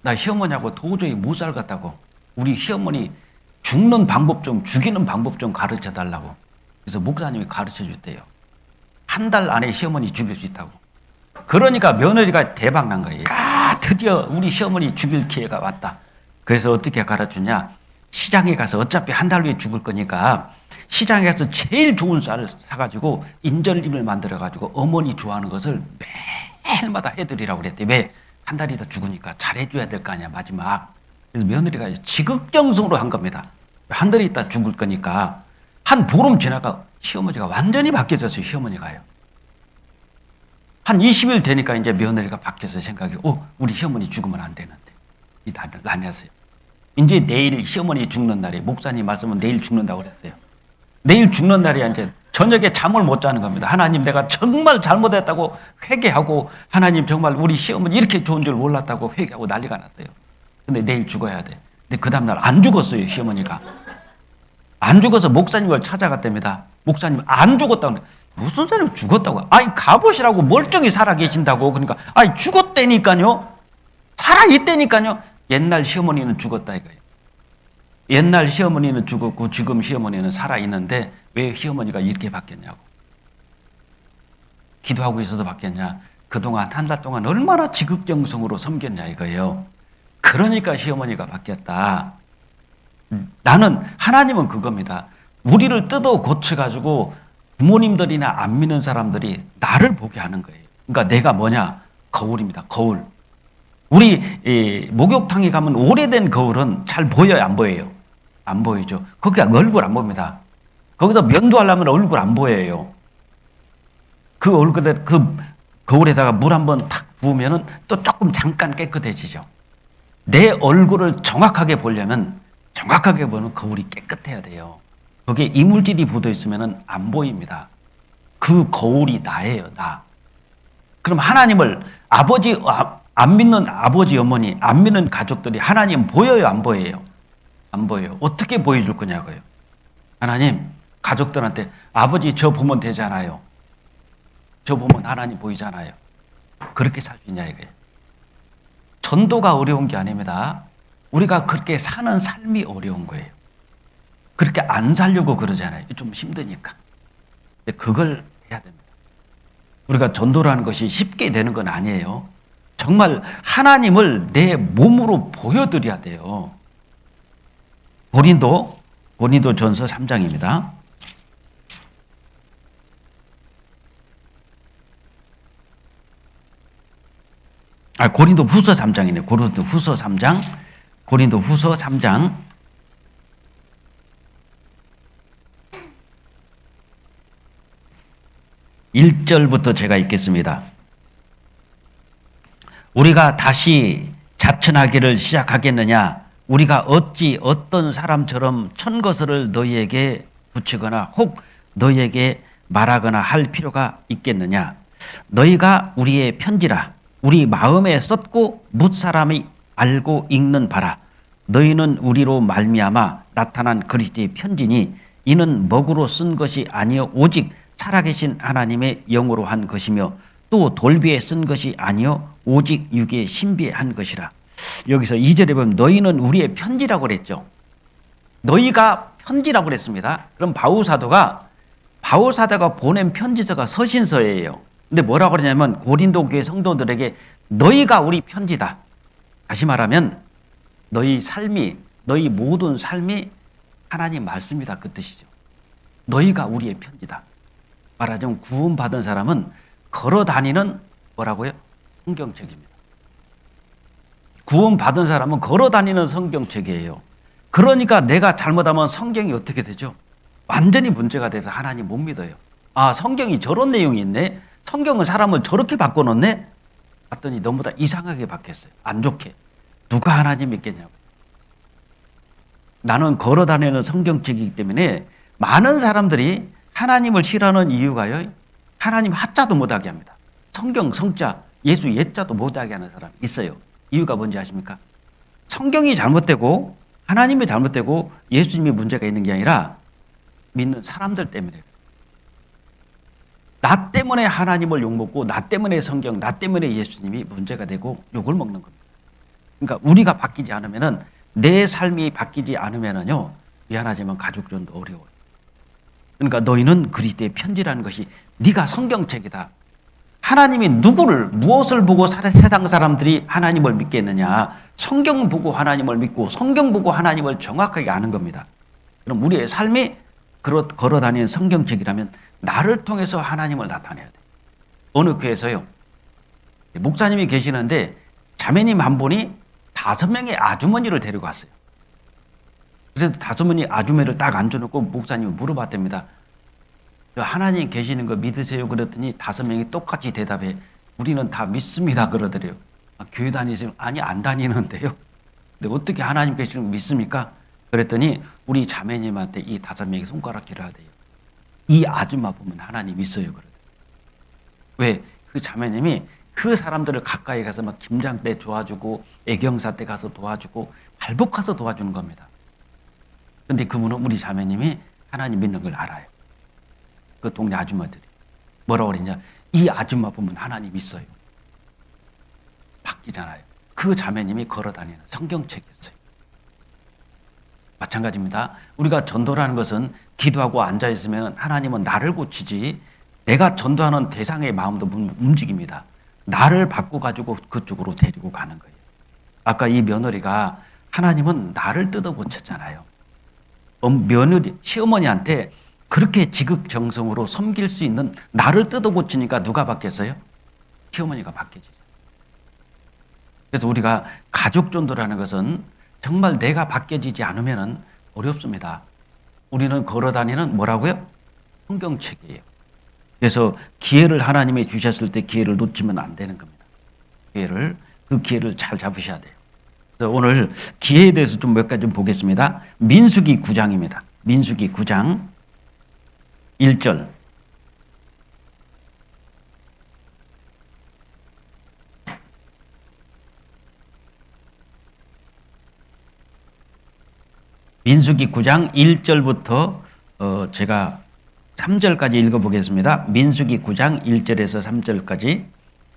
나 시어머니하고 도저히 못 살겠다고. 우리 시어머니 죽는 방법 좀, 죽이는 방법 좀 가르쳐 달라고. 그래서 목사님이 가르쳐 줬대요. 한 달 안에 시어머니 죽일 수 있다고. 그러니까 며느리가 대박 난 거예요. 야, 드디어 우리 시어머니 죽일 기회가 왔다. 그래서 어떻게 가르쳤냐? 시장에 가서 어차피 한 달 후에 죽을 거니까 시장에 가서 제일 좋은 쌀을 사가지고 인절림을 만들어가지고 어머니 좋아하는 것을 매일마다 해드리라고 그랬대. 왜? 한 달이 더 죽으니까 잘해줘야 될 거 아니야, 마지막. 그래서 며느리가 지극정성으로 한 겁니다. 한 달이 있다 죽을 거니까. 한 보름 지나가 시어머니가 완전히 바뀌어졌어요, 시어머니가요. 한 20일 되니까 이제 며느리가 바뀌어서 생각이, 우리 시어머니 죽으면 안 되는데. 이 난리났어요. 이제 내일 시어머니 죽는 날이, 목사님 말씀은 내일 죽는다고 그랬어요. 내일 죽는 날이 이제 저녁에 잠을 못 자는 겁니다. 하나님, 내가 정말 잘못했다고 회개하고, 하나님 정말 우리 시어머니 이렇게 좋은 줄 몰랐다고 회개하고 난리가 났어요. 근데 내일 죽어야 돼. 근데 그 다음날 안 죽었어요, 시어머니가. 안 죽어서 목사님을 찾아갔답니다. 목사님 안 죽었다고. 무슨 사람이 죽었다고? 아니, 가보시라고. 멀쩡히 살아 계신다고. 그러니까, 아니, 죽었다니까요. 살아있다니까요. 옛날 시어머니는 죽었다 이거예요. 옛날 시어머니는 죽었고 지금 시어머니는 살아있는데 왜 시어머니가 이렇게 바뀌었냐고. 기도하고 있어도 바뀌었냐. 그동안 한 달 동안 얼마나 지극정성으로 섬겼냐 이거예요. 그러니까 시어머니가 바뀌었다. 나는, 하나님은 그겁니다. 우리를 뜯어 고쳐가지고 부모님들이나 안 믿는 사람들이 나를 보게 하는 거예요. 그러니까 내가 뭐냐? 거울입니다. 거울. 우리 목욕탕에 가면 오래된 거울은 잘 보여요? 안 보여요? 안 보이죠. 거기 얼굴 안 봅니다. 거기서 면도하려면 얼굴 안 보여요. 그 얼굴에, 그 거울에다가 물 한번 탁 부으면은 또 조금 잠깐 깨끗해지죠. 내 얼굴을 정확하게 보려면 정확하게 보는 거울이 깨끗해야 돼요. 거기에 이물질이 묻어 있으면 안 보입니다. 그 거울이 나예요, 나. 그럼 하나님을, 아버지, 안 믿는 아버지, 어머니, 안 믿는 가족들이 하나님 보여요, 안 보여요? 안 보여요. 어떻게 보여줄 거냐고요. 하나님, 가족들한테 아버지 저 보면 되잖아요. 저 보면 하나님 보이잖아요. 그렇게 살 수 있냐 이거예요. 전도가 어려운 게 아닙니다. 우리가 그렇게 사는 삶이 어려운 거예요. 그렇게 안 살려고 그러잖아요. 좀 힘드니까. 근데 그걸 해야 됩니다. 우리가 전도라는 것이 쉽게 되는 건 아니에요. 정말 하나님을 내 몸으로 보여드려야 돼요. 고린도전서 3장입니다. 고린도후서 3장이네요. 고린도후서 3장. 고린도후서 3장. 1절부터 제가 읽겠습니다. 우리가 다시 자천하기를 시작하겠느냐? 우리가 어찌 어떤 사람처럼 천것을 너희에게 붙이거나 혹 너희에게 말하거나 할 필요가 있겠느냐? 너희가 우리의 편지라 우리 마음에 썼고 뭇사람이 알고 읽는 바라. 너희는 우리로 말미암아 나타난 그리스도의 편지니 이는 먹으로 쓴 것이 아니요 오직 살아계신 하나님의 영으로 한 것이며 또 돌비에 쓴 것이 아니요 오직 육에 신비에 한 것이라. 여기서 2절에 보면 너희는 우리의 편지라고 그랬죠. 너희가 편지라고 그랬습니다. 그럼 바울사도가 보낸 편지서가 서신서예요. 근데 뭐라고 그러냐면 고린도 교회 성도들에게 너희가 우리 편지다. 다시 말하면 너희 삶이, 너희 모든 삶이 하나님 말씀이다, 그 뜻이죠. 너희가 우리의 편지다. 말하자면 구원받은 사람은 걸어다니는 뭐라고요? 성경책입니다. 구원받은 사람은 걸어다니는 성경책이에요. 그러니까 내가 잘못하면 성경이 어떻게 되죠? 완전히 문제가 돼서 하나님 못 믿어요. 아, 성경이 저런 내용이 있네? 성경은 사람을 저렇게 바꿔놓네? 봤더니 너무나 이상하게 바뀌었어요. 안 좋게. 누가 하나님 믿겠냐고. 나는 걸어다니는 성경책이기 때문에 많은 사람들이 하나님을 싫어하는 이유가요, 하나님 하자도 못하게 합니다. 성경 성자, 예수 예자도 못하게 하는 사람이 있어요. 이유가 뭔지 아십니까? 성경이 잘못되고 하나님이 잘못되고 예수님이 문제가 있는 게 아니라 믿는 사람들 때문에. 나 때문에 하나님을 욕먹고 나 때문에 성경, 나 때문에 예수님이 문제가 되고 욕을 먹는 겁니다. 그러니까 우리가 바뀌지 않으면은, 내 삶이 바뀌지 않으면은요, 미안하지만 가족전도 어려워요. 그러니까 너희는 그리스도의 편지라는 것이 네가 성경책이다. 하나님이 누구를 무엇을 보고 세상 사람들이 하나님을 믿겠느냐? 성경 보고 하나님을 믿고 성경 보고 하나님을 정확하게 아는 겁니다. 그럼 우리의 삶이 걸어다니는 성경책이라면 나를 통해서 하나님을 나타내야 돼. 어느 교회에서요, 목사님이 계시는데 자매님 한 분이 5명의 아주머니를 데리고 왔어요. 그래서 5명의 아주머니를 딱 앉혀놓고 목사님이 물어봤답니다. 하나님 계시는 거 믿으세요? 그랬더니 5명이 똑같이 대답해. 우리는 다 믿습니다. 그러더래요. 교회 다니세요? 아니, 안 다니는데요. 근데 어떻게 하나님 계시는 거 믿습니까? 그랬더니 우리 자매님한테 이 5명이 손가락질을 하대요. 이 아줌마 보면 하나님 있어요. 그러더래요. 왜? 그 자매님이 그 사람들을 가까이 가서 막 김장 때 도와주고 애경사 때 가서 도와주고 발복가서 도와주는 겁니다. 근데 그분은 우리 자매님이 하나님 믿는 걸 알아요. 그 동네 아줌마들이 뭐라고 그랬냐? 이 아줌마 보면 하나님 있어요. 바뀌잖아요. 그 자매님이 걸어다니는 성경책이었어요. 마찬가지입니다. 우리가 전도라는 것은 기도하고 앉아있으면 하나님은 나를 고치지 내가 전도하는 대상의 마음도 움직입니다. 나를 바꿔가지고 그쪽으로 데리고 가는 거예요. 아까 이 며느리가 하나님은 나를 뜯어 고쳤잖아요. 며느리, 시어머니한테 그렇게 지극정성으로 섬길 수 있는 나를 뜯어 고치니까 누가 바뀌었어요? 시어머니가 바뀌지. 그래서 우리가 가족 전도라는 것은 정말 내가 바뀌어지지 않으면 어렵습니다. 우리는 걸어다니는 뭐라고요? 성경책이에요. 그래서 기회를 하나님이 주셨을 때 기회를 놓치면 안 되는 겁니다. 그 기회를 잘 잡으셔야 돼요. 그래서 오늘 기회에 대해서 좀 몇 가지 좀 보겠습니다. 민수기 9장입니다. 민수기 9장 1절. 민수기 9장 1절부터 제가 3절까지 읽어보겠습니다. 민수기 9장 1절에서 3절까지.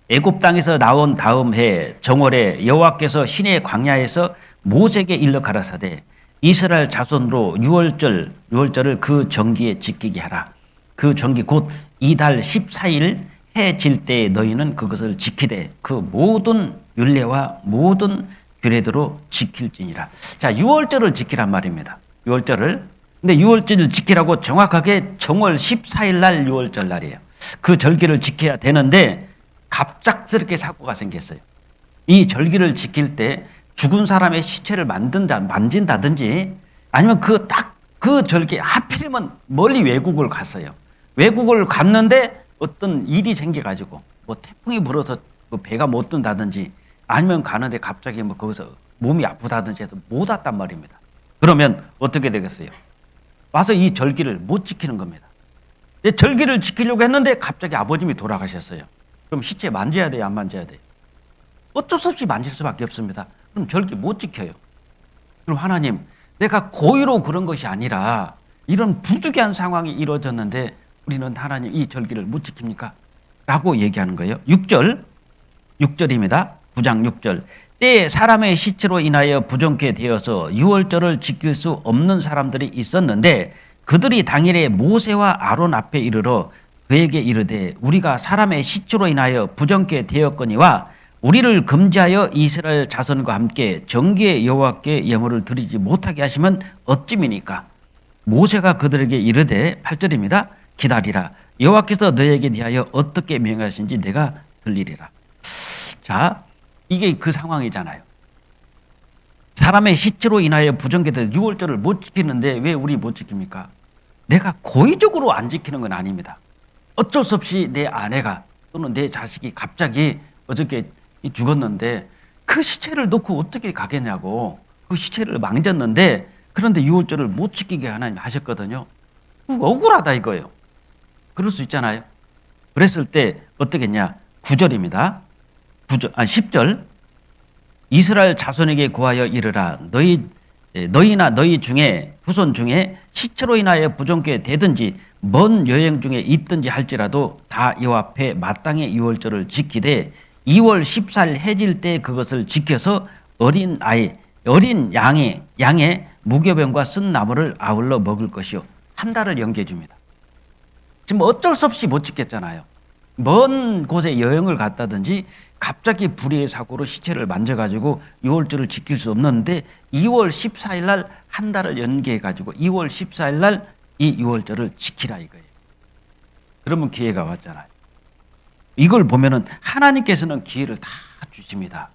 애굽 땅에서 나온 다음 해 정월에 여호와께서 시내 광야에서 모세에게 일러 가라사대 이스라엘 자손으로 유월절을 그 정기에 지키게 하라. 그 정기 곧 이달 14일 해 질 때에 너희는 그것을 지키되 그 모든 율례와 모든 규례대로 지킬지니라. 자, 유월절을 지키란 말입니다. 유월절을. 근데 유월절을 지키라고 정확하게 정월 14일 날 유월절 날이에요. 그 절기를 지켜야 되는데 갑작스럽게 사고가 생겼어요. 이 절기를 지킬 때 죽은 사람의 시체를 만진다든지 아니면 그 절기 하필이면 멀리 외국을 갔어요. 외국을 갔는데 어떤 일이 생겨가지고 뭐 태풍이 불어서 배가 못 뜬다든지 아니면 가는데 갑자기 뭐 거기서 몸이 아프다든지 해서 못 왔단 말입니다. 그러면 어떻게 되겠어요? 와서 이 절기를 못 지키는 겁니다. 절기를 지키려고 했는데 갑자기 아버님이 돌아가셨어요. 그럼 시체 만져야 돼요? 안 만져야 돼요? 어쩔 수 없이 만질 수밖에 없습니다. 그럼 절기 못 지켜요. 그럼 하나님, 내가 고의로 그런 것이 아니라 이런 부득이한 상황이 이루어졌는데 우리는 하나님 이 절기를 못 지킵니까? 라고 얘기하는 거예요. 6절입니다. 9장 6절. 때에 사람의 시체로 인하여 부정케 되어서 유월절을 지킬 수 없는 사람들이 있었는데 그들이 당일에 모세와 아론 앞에 이르러 그에게 이르되 우리가 사람의 시체로 인하여 부정케 되었거니와 우리를 금지하여 이스라엘 자손과 함께 정기의 여호와께 예물을 드리지 못하게 하시면 어찌미니까? 모세가 그들에게 이르되 8절입니다. 기다리라. 여호와께서 너에게 대하여 어떻게 명하신지 내가 들리리라. 자, 이게 그 상황이잖아요. 사람의 시체로 인하여 부정케된 유월절을 못 지키는데 왜 우리 못 지킵니까? 내가 고의적으로 안 지키는 건 아닙니다. 어쩔 수 없이 내 아내가 또는 내 자식이 갑자기 어저께 죽었는데 그 시체를 놓고 어떻게 가겠냐고 그 시체를 망쳤는데 그런데 유월절을 못 지키게 하나님 하셨거든요. 억울하다 이거예요. 그럴 수 있잖아요. 그랬을 때 어떻게 했냐? 9절입니다. 10절. 이스라엘 자손에게 구하여 이르라. 너희나 너희 중에 후손 중에 시체로 인하여 부정케 되든지 먼 여행 중에 있든지 할지라도 다 여호와 앞에 마땅히 유월절을 지키되 2월 14일 해질 때 그것을 지켜서 어린 양의 무교병과 쓴 나물을 아울러 먹을 것이요. 한 달을 연기해 줍니다. 지금 어쩔 수 없이 못 지켰잖아요. 먼 곳에 여행을 갔다든지 갑자기 불의의 사고로 시체를 만져가지고 6월절을 지킬 수 없는데 2월 14일 날 한 달을 연기해가지고 2월 14일 날 이 6월절을 지키라 이거예요. 그러면 기회가 왔잖아요. 이걸 보면은 하나님께서는 기회를 다 주십니다.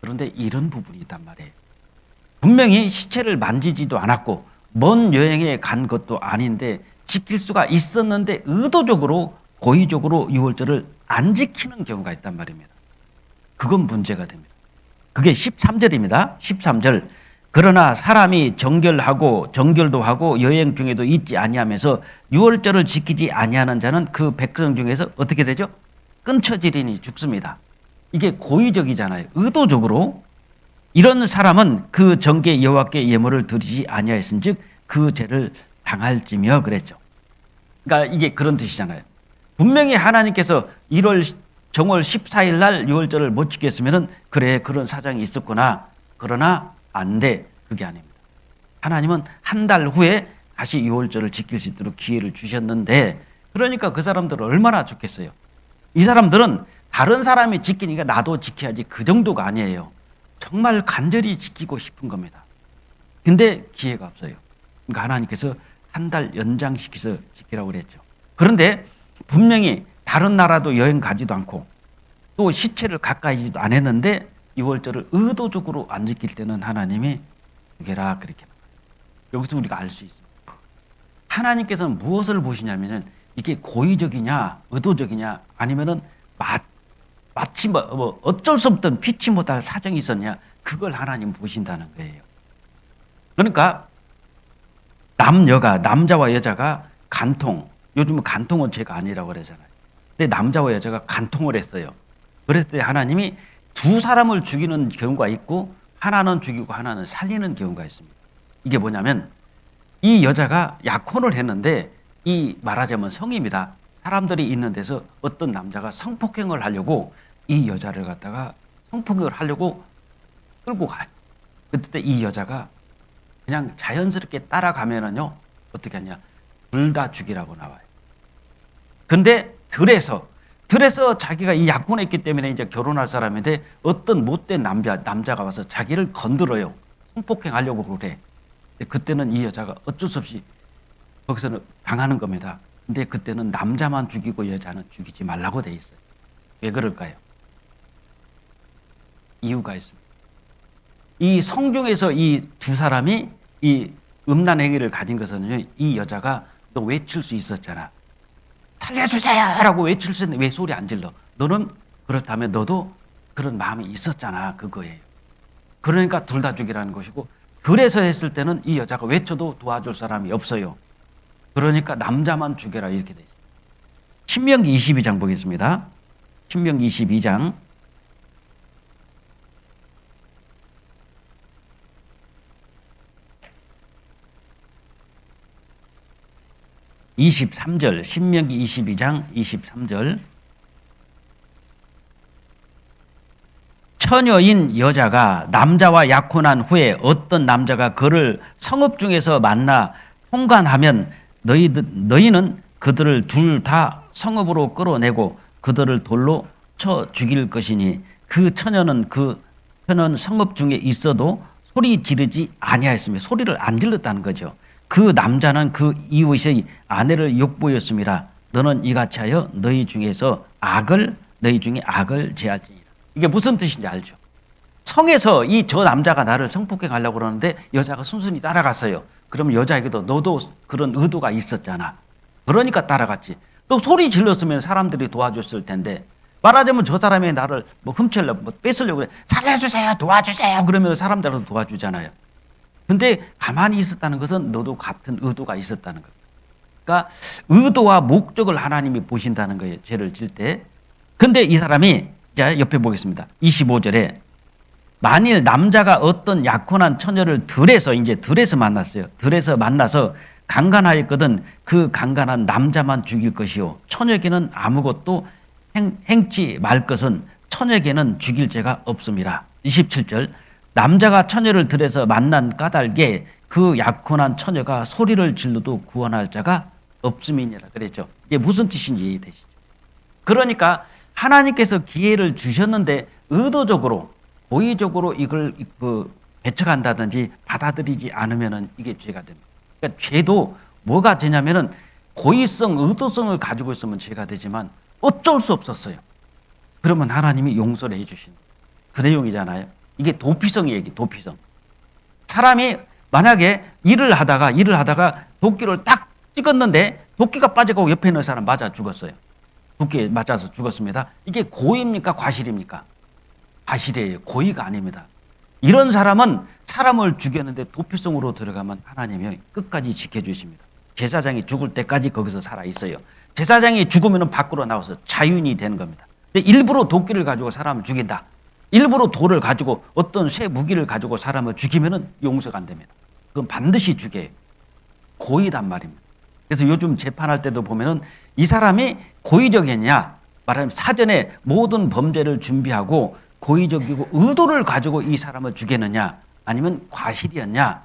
그런데 이런 부분이 있단 말이에요. 분명히 시체를 만지지도 않았고 먼 여행에 간 것도 아닌데 지킬 수가 있었는데 의도적으로 고의적으로 6월절을 안 지키는 경우가 있단 말입니다. 그건 문제가 됩니다. 그게 13절입니다. 13절. 그러나 사람이 정결도 하고 여행 중에도 잊지 아니하면서 6월절을 지키지 아니하는 자는 그 백성 중에서 어떻게 되죠? 끊쳐지리니 죽습니다. 이게 고의적이잖아요. 의도적으로. 이런 사람은 그 정계 여호와께 예물을 드리지 아니하였은즉 그 죄를 당할지며 그랬죠. 그러니까 이게 그런 뜻이잖아요. 분명히 하나님께서 정월 14일 날 6월절을 못 지켰으면은 그래 그런 사정이 있었구나. 그러나 안 돼. 그게 아닙니다. 하나님은 한 달 후에 다시 6월절을 지킬 수 있도록 기회를 주셨는데 그러니까 그 사람들은 얼마나 좋겠어요. 이 사람들은 다른 사람이 지키니까 나도 지켜야지 그 정도가 아니에요. 정말 간절히 지키고 싶은 겁니다. 근데 기회가 없어요. 그러니까 하나님께서 한 달 연장시켜서 지키라고 그랬죠. 그런데 분명히 다른 나라도 여행 가지도 않고 또 시체를 가까이지도 안 했는데 6월절을 의도적으로 안 지킬 때는 하나님이 죽여라 그렇게. 여기서 우리가 알 수 있습니다. 하나님께서는 무엇을 보시냐면은 이게 고의적이냐 의도적이냐 아니면은 마치 뭐 어쩔 수 없던 피치 못할 사정이 있었냐 그걸 하나님 보신다는 거예요. 그러니까 남자와 여자가 간통, 요즘은 간통은 죄가 아니라고 그러잖아요. 근데 남자와 여자가 간통을 했어요. 그랬을 때 하나님이 두 사람을 죽이는 경우가 있고 하나는 죽이고 하나는 살리는 경우가 있습니다. 이게 뭐냐면 이 여자가 약혼을 했는데 이 말하자면 성입니다. 사람들이 있는 데서 어떤 남자가 성폭행을 하려고 이 여자를 갖다가 성폭행을 하려고 끌고 가요. 그때 이 여자가 그냥 자연스럽게 따라가면은요 어떻게 하냐 둘 다 죽이라고 나와요. 근데 들에서 자기가 이 약혼했기 때문에 이제 결혼할 사람인데 어떤 못된 남자가 와서 자기를 건드려요. 성폭행하려고 그래. 그때는 이 여자가 어쩔 수 없이 거기서는 당하는 겁니다. 근데 그때는 남자만 죽이고 여자는 죽이지 말라고 돼 있어요. 왜 그럴까요? 이유가 있습니다. 이 성중에서 이 두 사람이 이 음란 행위를 가진 것은 이 여자가 너 외칠 수 있었잖아. 살려주세요! 라고 외칠 수 있는데 왜 소리 안 질러? 너는 그렇다면 너도 그런 마음이 있었잖아. 그거예요. 그러니까 둘 다 죽이라는 것이고 그래서 했을 때는 이 여자가 외쳐도 도와줄 사람이 없어요. 그러니까 남자만 죽여라 이렇게 되죠. 신명기 22장 보겠습니다. 신명기 22장 23절, 신명기 22장 23절. 처녀인 여자가 남자와 약혼한 후에 어떤 남자가 그를 성읍 중에서 만나 통관하면 너희는 그들을 둘 다 성읍으로 끌어내고 그들을 돌로 쳐 죽일 것이니 그 처녀는 성읍 중에 있어도 소리 지르지 아니하였으며 소리를 안 질렀다는 거죠. 그 남자는 그 이웃의 아내를 욕보였습니다. 너는 이같이 하여 너희 중에 악을 제할지니라. 이게 무슨 뜻인지 알죠? 성에서 저 남자가 나를 성폭행하려고 그러는데 여자가 순순히 따라갔어요. 그러면 여자에게도 너도 그런 의도가 있었잖아. 그러니까 따라갔지. 또 소리 질렀으면 사람들이 도와줬을 텐데 말하자면 저 사람이 나를 훔치려고 뺏으려고 그래. 살려주세요. 도와주세요. 그러면 사람들도 도와주잖아요. 근데 가만히 있었다는 것은 너도 같은 의도가 있었다는 거예요. 그러니까 의도와 목적을 하나님이 보신다는 거예요. 죄를 질 때. 근데 이 사람이 자 옆에 보겠습니다. 25절에 만일 남자가 어떤 약혼한 처녀를 들에서 만났어요. 들에서 만나서 강간하였거든 그 강간한 남자만 죽일 것이요 처녀에게는 아무것도 행치 말 것은 처녀에게는 죽일 죄가 없습니다. 27절 남자가 처녀를 들에서 만난 까닭에 그 약혼한 처녀가 소리를 질러도 구원할 자가 없음이니라 그랬죠. 이게 무슨 뜻인지 이해되시죠? 그러니까 하나님께서 기회를 주셨는데 의도적으로 고의적으로 이걸 배척한다든지 받아들이지 않으면은 이게 죄가 됩니다. 그러니까 죄도 뭐가 죄냐면은 고의성, 의도성을 가지고 있으면 죄가 되지만 어쩔 수 없었어요. 그러면 하나님이 용서를 해주신 그 내용이잖아요. 이게 도피성의 얘기, 도피성. 사람이 만약에 일을 하다가 도끼를 딱 찍었는데 도끼가 빠져가고 옆에 있는 사람 맞아 죽었어요. 도끼에 맞아서 죽었습니다. 이게 고의입니까? 과실입니까? 과실이에요. 고의가 아닙니다. 이런 사람은 사람을 죽였는데 도피성으로 들어가면 하나님이 끝까지 지켜주십니다. 제사장이 죽을 때까지 거기서 살아 있어요. 제사장이 죽으면 밖으로 나와서 자유인이 되는 겁니다. 근데 일부러 도끼를 가지고 사람을 죽인다. 일부러 돌을 가지고 어떤 쇠 무기를 가지고 사람을 죽이면 용서가 안 됩니다. 그건 반드시 죽여요. 고의단 말입니다. 그래서 요즘 재판할 때도 보면은 이 사람이 고의적이냐, 말하자면 사전에 모든 범죄를 준비하고 고의적이고 의도를 가지고 이 사람을 죽이느냐, 아니면 과실이었냐,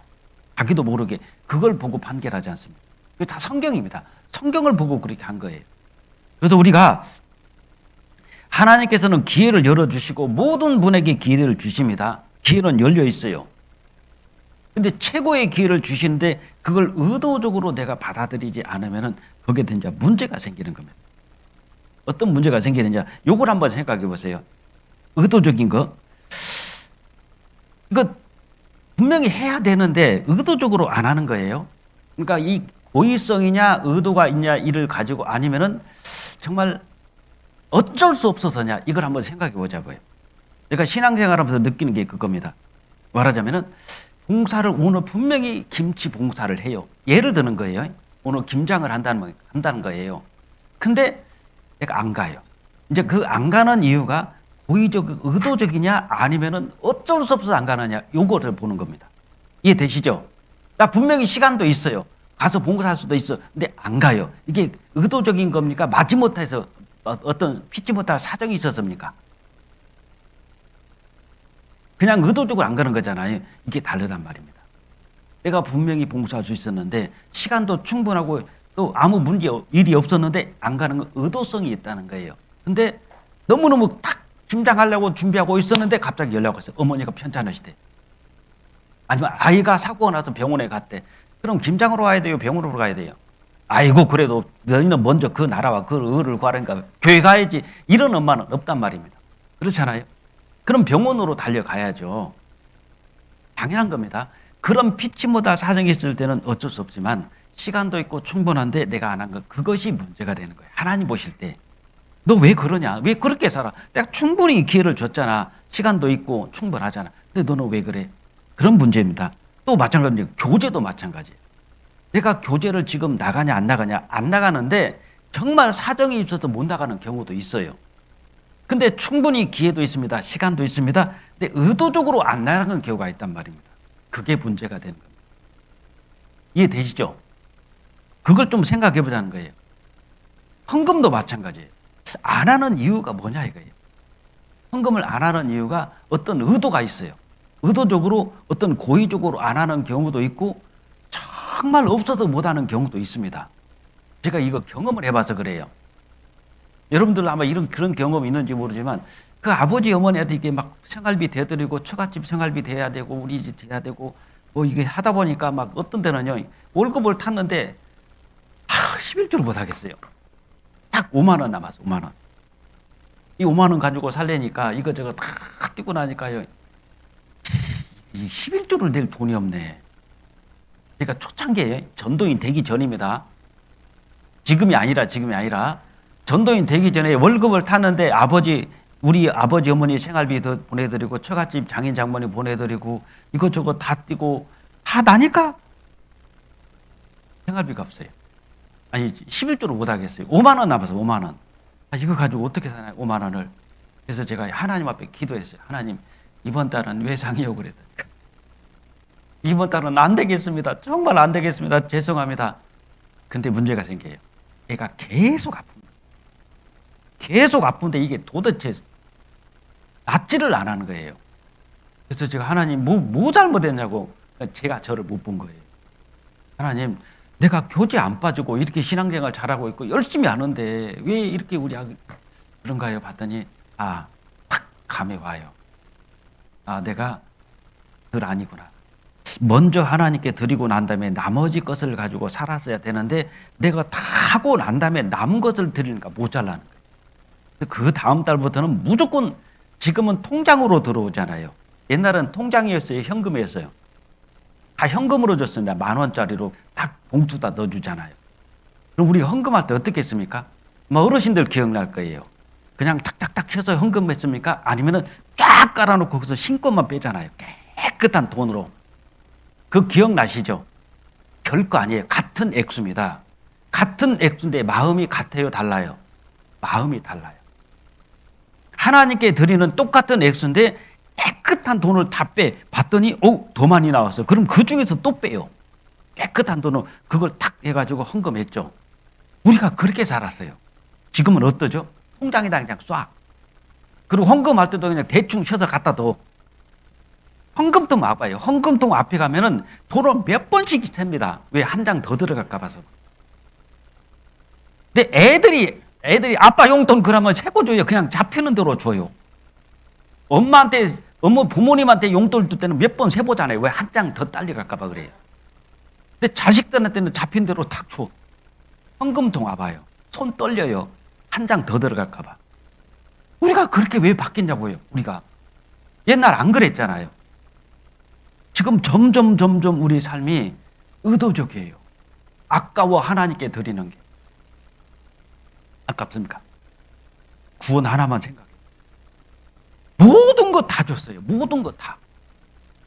자기도 모르게 그걸 보고 판결하지 않습니다. 그게 다 성경입니다. 성경을 보고 그렇게 한 거예요. 그래서 우리가 하나님께서는 기회를 열어주시고 모든 분에게 기회를 주십니다. 기회는 열려 있어요. 근데 최고의 기회를 주시는데 그걸 의도적으로 내가 받아들이지 않으면 거기에 이제 문제가 생기는 겁니다. 어떤 문제가 생기느냐, 요걸 한번 생각해 보세요. 의도적인 거. 이거 분명히 해야 되는데 의도적으로 안 하는 거예요. 그러니까 이 고의성이냐 의도가 있냐 이를 가지고 아니면은 정말 어쩔 수 없어서냐 이걸 한번 생각해 보자고요. 제가 신앙생활하면서 느끼는 게 그겁니다. 말하자면은 봉사를 오늘 분명히 김치 봉사를 해요. 예를 드는 거예요. 오늘 김장을 한다는 거예요. 근데 내가 안 가요. 이제 그 안 가는 이유가 고의적, 의도적이냐 아니면은 어쩔 수 없어서 안 가느냐 요거를 보는 겁니다. 이해되시죠? 나 분명히 시간도 있어요. 가서 봉사할 수도 있어. 근데 안 가요. 이게 의도적인 겁니까? 마지못해서 어떤 피치 못할 사정이 있었습니까? 그냥 의도적으로 안 가는 거잖아요. 이게 다르단 말입니다. 내가 분명히 봉사할 수 있었는데 시간도 충분하고 또 아무 일이 없었는데 안 가는 건 의도성이 있다는 거예요. 근데 너무너무 딱 김장하려고 준비하고 있었는데 갑자기 연락 왔어요. 어머니가 편찮으시대. 아니면 아이가 사고가 나서 병원에 갔대. 그럼 김장으로 와야 돼요? 병원으로 가야 돼요? 아이고 그래도 너희는 먼저 그 나라와 그 의를 구하니까 교회 가야지. 이런 엄마는 없단 말입니다. 그렇잖아요. 그럼 병원으로 달려가야죠. 당연한 겁니다. 그런 피치 못할 사정이 있을 때는 어쩔 수 없지만 시간도 있고 충분한데 내가 안 한 것, 그것이 문제가 되는 거예요. 하나님 보실 때 너 왜 그러냐? 왜 그렇게 살아? 내가 충분히 기회를 줬잖아. 시간도 있고 충분하잖아. 근데 너는 왜 그래? 그런 문제입니다. 또 마찬가지로 교제도 마찬가지예요. 내가 교제를 지금 나가냐 안 나가냐? 안 나가는데 정말 사정이 있어서 못 나가는 경우도 있어요. 근데 충분히 기회도 있습니다. 시간도 있습니다. 근데 의도적으로 안 나가는 경우가 있단 말입니다. 그게 문제가 되는 겁니다. 이해되시죠? 그걸 좀 생각해 보자는 거예요. 헌금도 마찬가지예요. 안 하는 이유가 뭐냐 이거예요. 헌금을 안 하는 이유가 어떤 의도가 있어요. 의도적으로 어떤 고의적으로 안 하는 경우도 있고 정말 없어서 못 하는 경우도 있습니다. 제가 이거 경험을 해봐서 그래요. 여러분들 아마 그런 경험이 있는지 모르지만 그 아버지 어머니한테 이게 막 생활비 대드리고 처갓집 생활비 대야 되고 우리 집 대야 되고 뭐 이게 하다 보니까 막 어떤 데는요 월급을 탔는데 11주를 못 하겠어요. 딱 5만 원 남았어. 5만 원. 이 5만 원 가지고 살래니까 이거저거 다 뛰고 나니까요. 이 11주를 낼 돈이 없네. 제가 초창기에 전도인 되기 전입니다. 지금이 아니라 전도인 되기 전에 월급을 탔는데 우리 아버지 어머니 생활비 더 보내드리고 처갓집 장인 장모님 보내드리고 이것저것 다 뛰고 다 나니까 생활비가 없어요. 아니 11조를 못 하겠어요. 5만 원 남아서 5만 원. 이거 가지고 어떻게 사나요? 5만 원을. 그래서 제가 하나님 앞에 기도했어요. 하나님 이번 달은 외상이요 그랬더니 이번 달은 안 되겠습니다. 정말 안 되겠습니다. 죄송합니다. 근데 문제가 생겨요. 애가 계속 아픕니다. 계속 아픈데 이게 도대체 낫지를 안 하는 거예요. 그래서 제가 하나님 뭐 잘못했냐고 제가 저를 못 본 거예요. 하나님 내가 교제 안 빠지고 이렇게 신앙생활 잘하고 있고 열심히 하는데 왜 이렇게 우리 그런가요? 봤더니 탁 감이 와요. 내가 덜 아니구나. 먼저 하나님께 드리고 난 다음에 나머지 것을 가지고 살았어야 되는데 내가 다 하고 난 다음에 남은 것을 드리니까 모자라는 거예요. 그 다음 달부터는 무조건 지금은 통장으로 들어오잖아요. 옛날은 통장이었어요. 현금이었어요. 다 현금으로 줬습니다. 10,000원짜리로 딱 봉투다 넣어주잖아요. 그럼 우리 헌금할 때 어떻게 했습니까? 어르신들 기억날 거예요. 그냥 탁탁탁 쳐서 헌금했습니까? 아니면은 쫙 깔아놓고 거기서 신권만 빼잖아요. 깨끗한 돈으로. 그 기억나시죠? 별거 아니에요. 같은 액수입니다. 같은 액수인데 마음이 같아요? 달라요? 마음이 달라요. 하나님께 드리는 똑같은 액수인데 깨끗한 돈을 다 봤더니 더 많이 나왔어요. 그럼 그 중에서 또 빼요. 깨끗한 돈을 그걸 탁 해가지고 헌금했죠. 우리가 그렇게 살았어요. 지금은 어떠죠? 통장에다 그냥 쏴. 그리고 헌금할 때도 그냥 대충 쳐서 갖다 둬. 헌금통 와봐요. 헌금통 앞에 가면은 돈을 몇 번씩 셉니다. 왜? 한 장 더 들어갈까 봐서. 근데 애들이 아빠 용돈 그러면 세고 줘요. 그냥 잡히는 대로 줘요. 부모님한테 용돈 줄 때는 몇 번 세보잖아요. 왜? 한 장 더 딸려갈까 봐 그래요. 근데 자식들한테는 잡힌 대로 탁 줘. 헌금통 와봐요. 손 떨려요. 한 장 더 들어갈까 봐. 우리가 그렇게 왜 바뀌냐고요. 우리가. 옛날 안 그랬잖아요. 지금 점점 우리 삶이 의도적이에요. 아까워 하나님께 드리는 게. 아깝습니까? 구원 하나만 생각해요. 모든 거 다 줬어요. 모든 거 다.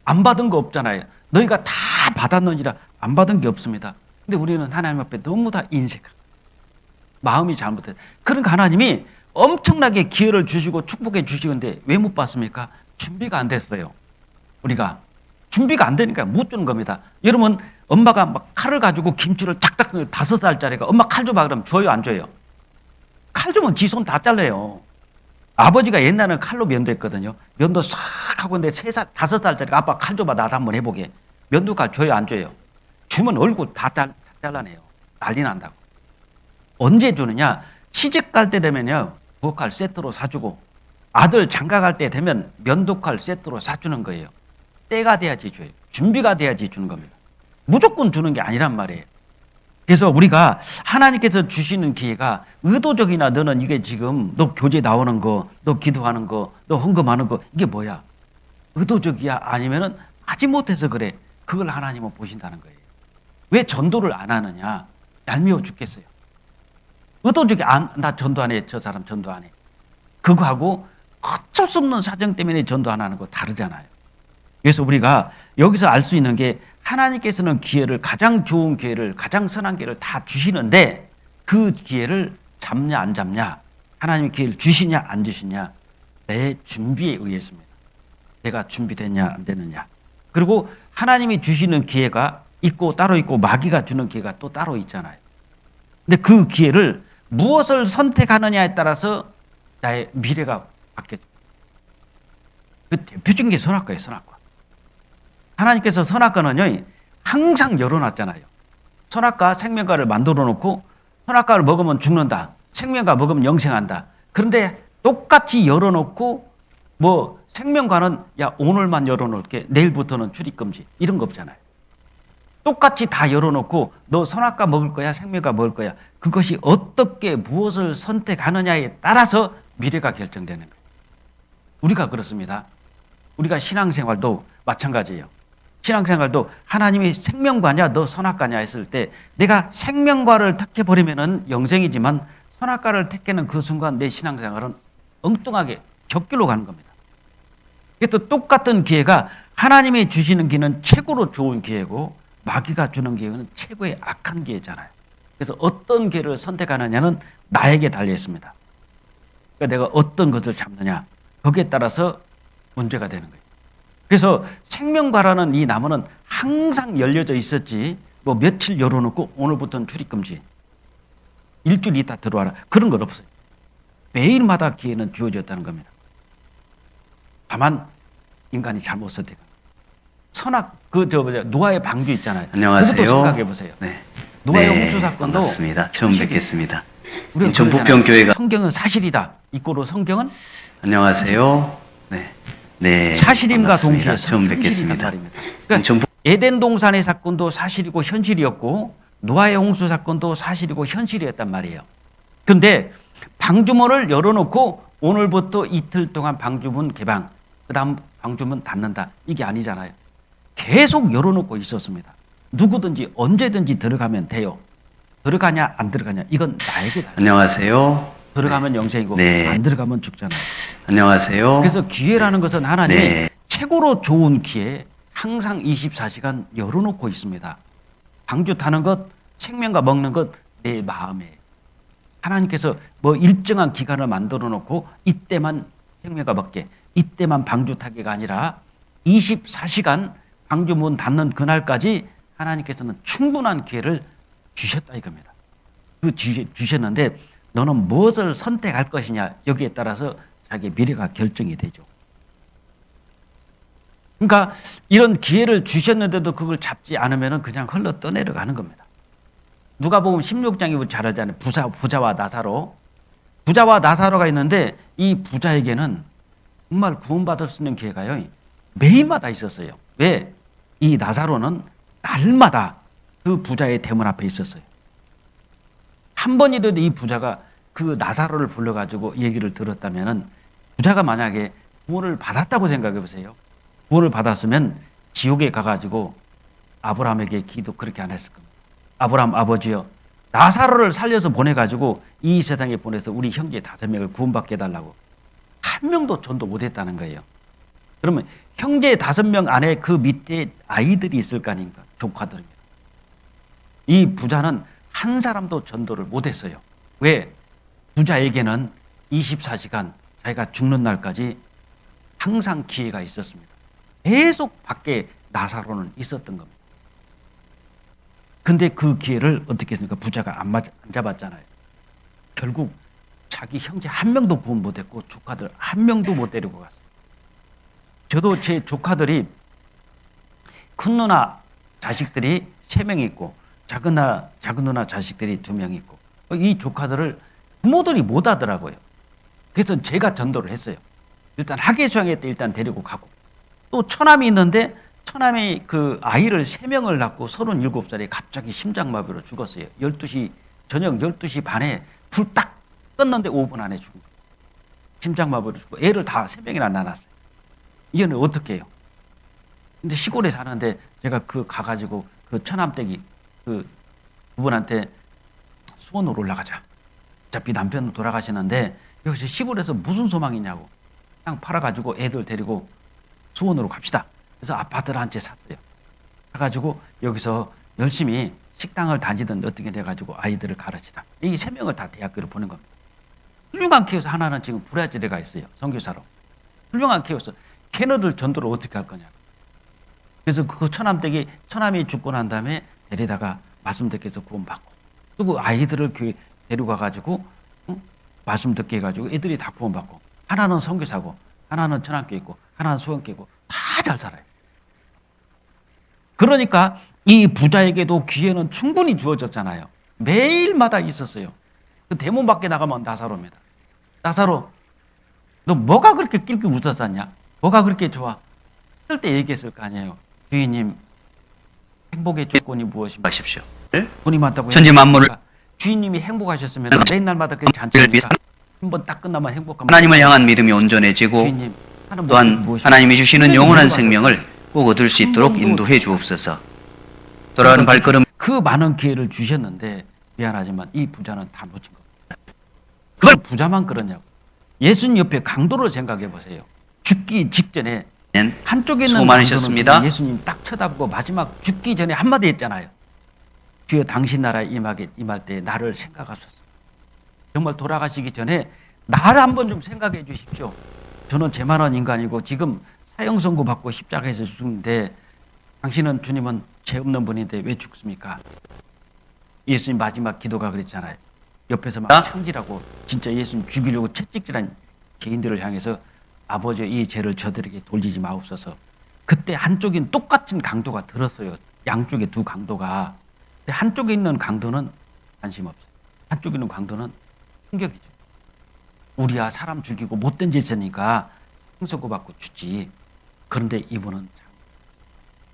안 받은 거 없잖아요. 너희가 다 받았느니라 안 받은 게 없습니다. 근데 우리는 하나님 앞에 너무 다 인색하고 마음이 잘못해요. 그러니까 하나님이 엄청나게 기회를 주시고 축복해 주시는데 왜 못 받습니까? 준비가 안 됐어요. 우리가. 준비가 안 되니까 못 주는 겁니다. 여러분, 엄마가 막 칼을 가지고 김치를 탁탁 5살짜리가 엄마 칼 줘봐 그러면 줘요, 안 줘요? 칼 주면 지 손 다 잘라요. 아버지가 옛날에는 칼로 면도했거든요. 면도 싹 하고 있는데 5살짜리가 아빠 칼 줘봐 나도 한번 해보게. 면도칼 줘요, 안 줘요? 주면 얼굴 다 잘라내요. 난리 난다고. 언제 주느냐? 시집 갈 때 되면요, 부엌칼 세트로 사주고 아들 장가 갈 때 되면 면도칼 세트로 사주는 거예요. 때가 돼야지 줘요. 준비가 돼야지 주는 겁니다. 무조건 주는 게 아니란 말이에요. 그래서 우리가 하나님께서 주시는 기회가 의도적이나 너는 이게 지금 너 교제 나오는 거, 너 기도하는 거, 너 헌금하는 거 이게 뭐야? 의도적이야? 아니면은 하지 못해서 그래. 그걸 하나님은 보신다는 거예요. 왜 전도를 안 하느냐? 얄미워 죽겠어요. 의도적이 나 전도 안 해. 저 사람 전도 안 해. 그거하고 어쩔 수 없는 사정 때문에 전도 안 하는 거 다르잖아요. 그래서 우리가 여기서 알 수 있는 게 하나님께서는 기회를 가장 좋은 기회를 가장 선한 기회를 다 주시는데 그 기회를 잡냐 안 잡냐 하나님이 기회를 주시냐 안 주시냐 내 준비에 의했습니다. 내가 준비됐냐 안 되느냐. 그리고 하나님이 주시는 기회가 있고 따로 있고 마귀가 주는 기회가 또 따로 있잖아요. 근데 그 기회를 무엇을 선택하느냐에 따라서 나의 미래가 바뀌죠. 그 대표적인 게 선악과예요. 선악과. 하나님께서 선악과는요 항상 열어놨잖아요. 선악과 생명과를 만들어 놓고 선악과를 먹으면 죽는다. 생명과 먹으면 영생한다. 그런데 똑같이 열어놓고 생명과는 야 오늘만 열어놓을게 내일부터는 출입금지 이런 거 없잖아요. 똑같이 다 열어놓고 너 선악과 먹을 거야 생명과 먹을 거야. 그것이 어떻게 무엇을 선택하느냐에 따라서 미래가 결정되는 거예요. 우리가 그렇습니다. 우리가 신앙생활도 마찬가지예요. 신앙생활도 하나님이 생명과냐 너 선악과냐 했을 때 내가 생명과를 택해버리면 영생이지만 선악과를 택하는 그 순간 내 신앙생활은 엉뚱하게 격길로 가는 겁니다. 그래서 똑같은 기회가 하나님이 주시는 기회는 최고로 좋은 기회고 마귀가 주는 기회는 최고의 악한 기회잖아요. 그래서 어떤 기회를 선택하느냐는 나에게 달려 있습니다. 그러니까 내가 어떤 것을 잡느냐 거기에 따라서 문제가 되는 거예요. 그래서 생명과라는 이 나무는 항상 열려져 있었지 며칠 열어놓고 오늘부터는 출입금지 일주일 있다 들어와라 그런 건 없어요. 매일마다 기회는 주어졌다는 겁니다. 다만 인간이 잘못 선택한 선악 노아의 방주 있잖아요. 안녕하세요. 그것도 생각해 보세요. 네. 노아의 홍수 사건도 반갑습니다. 처음 사실이- 뵙겠습니다. 우리가 인천 그러잖아요. 부평교회가 성경은 사실이다. 이꼬로 성경은 안녕하세요. 네, 사실임과 반갑습니다. 동시에 처음 현실이란 뵙겠습니다. 말입니다. 그러니까 인천 에덴 동산의 사건도 사실이고 현실이었고 노아의 홍수 사건도 사실이고 현실이었단 말이에요. 근데 방주문을 열어놓고 오늘부터 이틀 동안 방주문 개방, 그 다음 방주문 닫는다. 이게 아니잖아요. 계속 열어놓고 있었습니다. 누구든지 언제든지 들어가면 돼요. 들어가냐 안 들어가냐 이건 나에게 달려. 안녕하세요. 들어가면 영생이고 네. 안 들어가면 죽잖아요. 안녕하세요. 그래서 기회라는 것은 하나님이 네. 최고로 좋은 기회 항상 24시간 열어놓고 있습니다. 방주 타는 것, 생명과 먹는 것 내 마음에 하나님께서 뭐 일정한 기간을 만들어 놓고 이때만 생명과 먹게 이때만 방주 타기가 아니라 24시간 방주 문 닫는 그날까지 하나님께서는 충분한 기회를 주셨다 이겁니다. 그 주셨는데 너는 무엇을 선택할 것이냐 여기에 따라서 자기의 미래가 결정이 되죠. 그러니까 이런 기회를 주셨는데도 그걸 잡지 않으면 그냥 흘러 떠내려가는 겁니다. 누가 보면 16장이 잘 알잖아요. 부자와 나사로. 부자와 나사로가 있는데 이 부자에게는 정말 구원받을 수 있는 기회가요. 매일마다 있었어요. 왜? 이 나사로는 날마다 그 부자의 대문 앞에 있었어요. 한 번이라도 이 부자가 그 나사로를 불러가지고 얘기를 들었다면은 부자가 만약에 구원을 받았다고 생각해 보세요. 구원을 받았으면 지옥에 가가지고 아브라함에게 기도 그렇게 안 했을 겁니다. 아브라함 아버지여 나사로를 살려서 보내가지고 이 세상에 보내서 우리 형제 5명을 구원받게 해달라고 한 명도 전도 못했다는 거예요. 그러면 형제 5명 안에 그 밑에 아이들이 있을 거 아닙니까? 조카들입니다. 이 부자는 한 사람도 전도를 못했어요. 왜? 부자에게는 24시간 자기가 죽는 날까지 항상 기회가 있었습니다. 계속 밖에 나사로는 있었던 겁니다. 근데 그 기회를 어떻게 했습니까? 부자가 안 잡았잖아요. 결국 자기 형제 한 명도 구원 못했고 조카들 한 명도 못 데리고 갔어요. 저도 제 조카들이 큰 누나 자식들이 3명 있고 작은 누나 자식들이 2명 있고 이 조카들을 부모들이 못 하더라고요. 그래서 제가 전도를 했어요. 일단 학예수양회 때 일단 데리고 가고 또 처남이 있는데 처남이 그 아이를 3명을 낳고 37살에 갑자기 심장마비로 죽었어요. 저녁 12시 반에 불 딱 껐는데 5분 안에 죽은 거예요. 심장마비로 죽고 애를 다 3명이나 낳았어요. 이거는 어떻게 해요? 근데 시골에 사는데 제가 가가지고 그 처남댁이 그 부분한테 수원으로 올라가자. 어차피 남편은 돌아가시는데 여기서 시골에서 무슨 소망이냐고 땅 팔아가지고 애들 데리고 수원으로 갑시다. 그래서 아파트를 한 채 샀어요. 사가지고 여기서 열심히 식당을 다니던 어떻게 돼가지고 아이들을 가르치다. 이 3명을 다 대학교를 보낸 겁니다. 훌륭한 키워서 하나는 지금 브라질에 가 있어요. 선교사로. 훌륭한 키워서 걔네들 전도를 어떻게 할 거냐. 그래서 그 처남이 죽고 난 다음에 데리다가 말씀 듣게 해서 구원받고 또 그 아이들을 교회 데리고 가가지고 말씀 듣게 해가지고 애들이 다 구원받고 하나는 선교사고 하나는 천안교회 있고 하나는 수원교회 있고 다 잘 살아요. 그러니까 이 부자에게도 기회는 충분히 주어졌잖아요. 매일마다 있었어요. 그 대문 밖에 나가면 나사로입니다. 나사로 너 뭐가 그렇게 낄낄 웃었었냐? 뭐가 그렇게 좋아? 쓸 때 얘기했을 거 아니에요. 주인님 행복의 조건이 무엇입니까? 하십시오. 돈이 많다고 천지 만물을 주인님이 행복하셨으면 맨날마다 그 잔치니까 한번 딱 끝나면 행복하면 하나님을 향한 믿음이 온전해지고 주인님 하는 또한 무엇입니까? 하나님이 주시는 분명히 영원한 물어봤어요. 생명을 꼭 얻을 수 있도록 한 번도 인도해 주옵소서. 돌아가는 발걸음 그 많은 기회를 주셨는데 미안하지만 이 부자는 다 놓친 겁니다. 그걸 그걸 부자만 그러냐고. 예수님 옆에 강도를 생각해 보세요. 죽기 직전에 한쪽에 있는 수고 많으셨습니다. 강도는 예수님 딱 쳐다보고 마지막 죽기 전에 한마디 했잖아요. 주여 당신 나라에 임할 때 나를 생각하소서. 정말 돌아가시기 전에 나를 한번 좀 생각해 주십시오. 저는 죄만한 인간이고 지금 사형 선고 받고 십자가에서 죽는데 당신은 주님은 죄 없는 분인데 왜 죽습니까? 예수님 마지막 기도가 그랬잖아요. 옆에서 막 창질하고 진짜 예수님 죽이려고 채찍질한 죄인들을 향해서 아버지 이 죄를 저들에게 돌리지 마옵소서. 그때 한쪽인 똑같은 강도가 들었어요. 양쪽에 두 강도가. 근데 한쪽에 있는 강도는 관심 없어요. 한쪽에 있는 강도는 충격이죠. 우리야 사람 죽이고 못된 짓 했으니까 형사고받고 주지. 그런데 이분은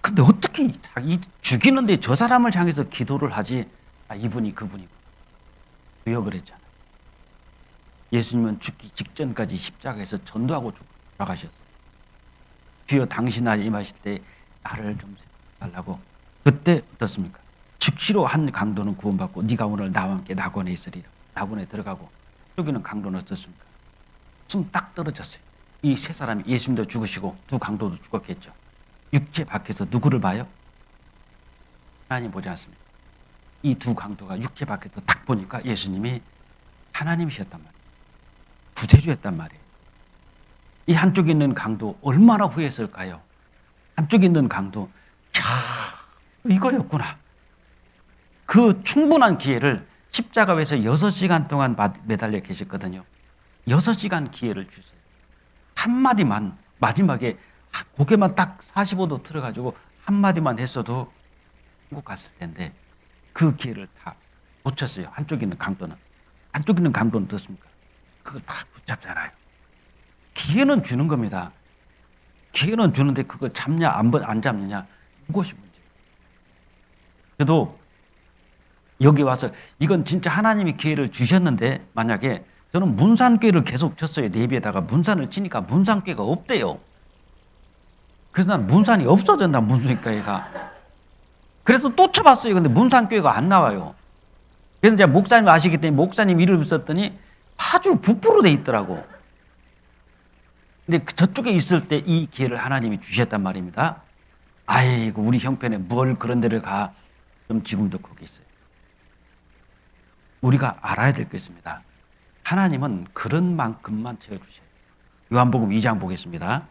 근데 어떻게 자기 죽이는데 저 사람을 향해서 기도를 하지? 이분이 그분이고. 주여 그랬잖아요. 예수님은 죽기 직전까지 십자가에서 전도하고 돌아가셨어요. 주여 당신 날 임하실 때 나를 좀 달라고. 그때 어떻습니까? 즉시로 한 강도는 구원받고 네가 오늘 나와 함께 낙원에 있으리라. 낙원에 들어가고 여기는 강도는 어떻습니까? 숨 딱 떨어졌어요. 이 세 사람이 예수님도 죽으시고 두 강도도 죽었겠죠. 육체 밖에서 누구를 봐요? 하나님 보지 않습니다. 이 두 강도가 육체 밖에서 딱 보니까 예수님이 하나님이셨단 말이에요. 구세주였단 말이에요. 이 한쪽에 있는 강도 얼마나 후회했을까요? 한쪽에 있는 강도 이거였구나. 그 충분한 기회를 십자가에서 6시간 동안 매달려 계셨거든요. 6시간 기회를 주세요. 한마디만 마지막에 고개만 딱 45도 틀어가지고 한마디만 했어도 한국 갔을 텐데 그 기회를 다 놓쳤어요. 한쪽에 있는 강도는. 한쪽에 있는 강도는 어떻습니까? 그거 다 붙잡잖아요. 기회는 주는 겁니다. 기회는 주는데 그거 잡냐 안 잡느냐 이것이 문제예요. 저도 여기 와서 이건 진짜 하나님이 기회를 주셨는데 만약에 저는 문산교회를 계속 쳤어요. 내비에다가 문산을 치니까 문산교회가 없대요. 그래서 난 문산이 없어졌나 문산교회가. 그래서 또 쳐봤어요. 근데 문산교회가 안 나와요. 그래서 이제 목사님 아시기 때문에 목사님 이름을 썼더니 파주 북부로 돼 있더라고. 근데 저쪽에 있을 때 이 기회를 하나님이 주셨단 말입니다. 아이고 우리 형편에 뭘 그런 데를 가. 그럼 지금도 거기 있어요. 우리가 알아야 될 게 있습니다. 하나님은 그런 만큼만 채워주셔요. 요한복음 2장 보겠습니다.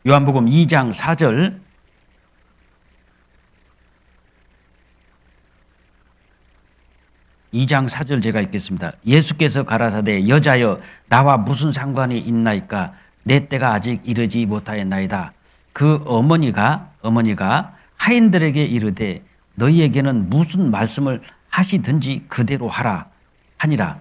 요한복음 2장 4절. (2장 4절) 제가 읽겠습니다. 예수께서 가라사대 여자여 나와 무슨 상관이 있나이까 내 때가 아직 이르지 못하였나이다. 그 어머니가 하인들에게 이르되 너희에게는 무슨 말씀을 하시든지 그대로 하라 하니라.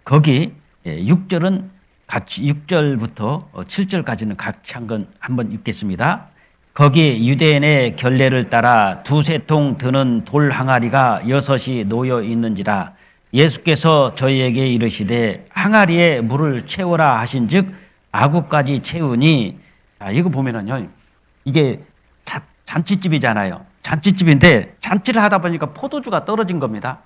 거기 6절은 같이 6절부터 7절까지는 같이 한번 읽겠습니다. 거기에 유대인의 결례를 따라 두세 통 드는 돌 항아리가 6이 놓여 있는지라. 예수께서 저희에게 이르시되 항아리에 물을 채우라 하신즉 아구까지 채우니. 이거 보면은요, 이게 잔치집이잖아요. 잔치집인데 잔치를 하다 보니까 포도주가 떨어진 겁니다.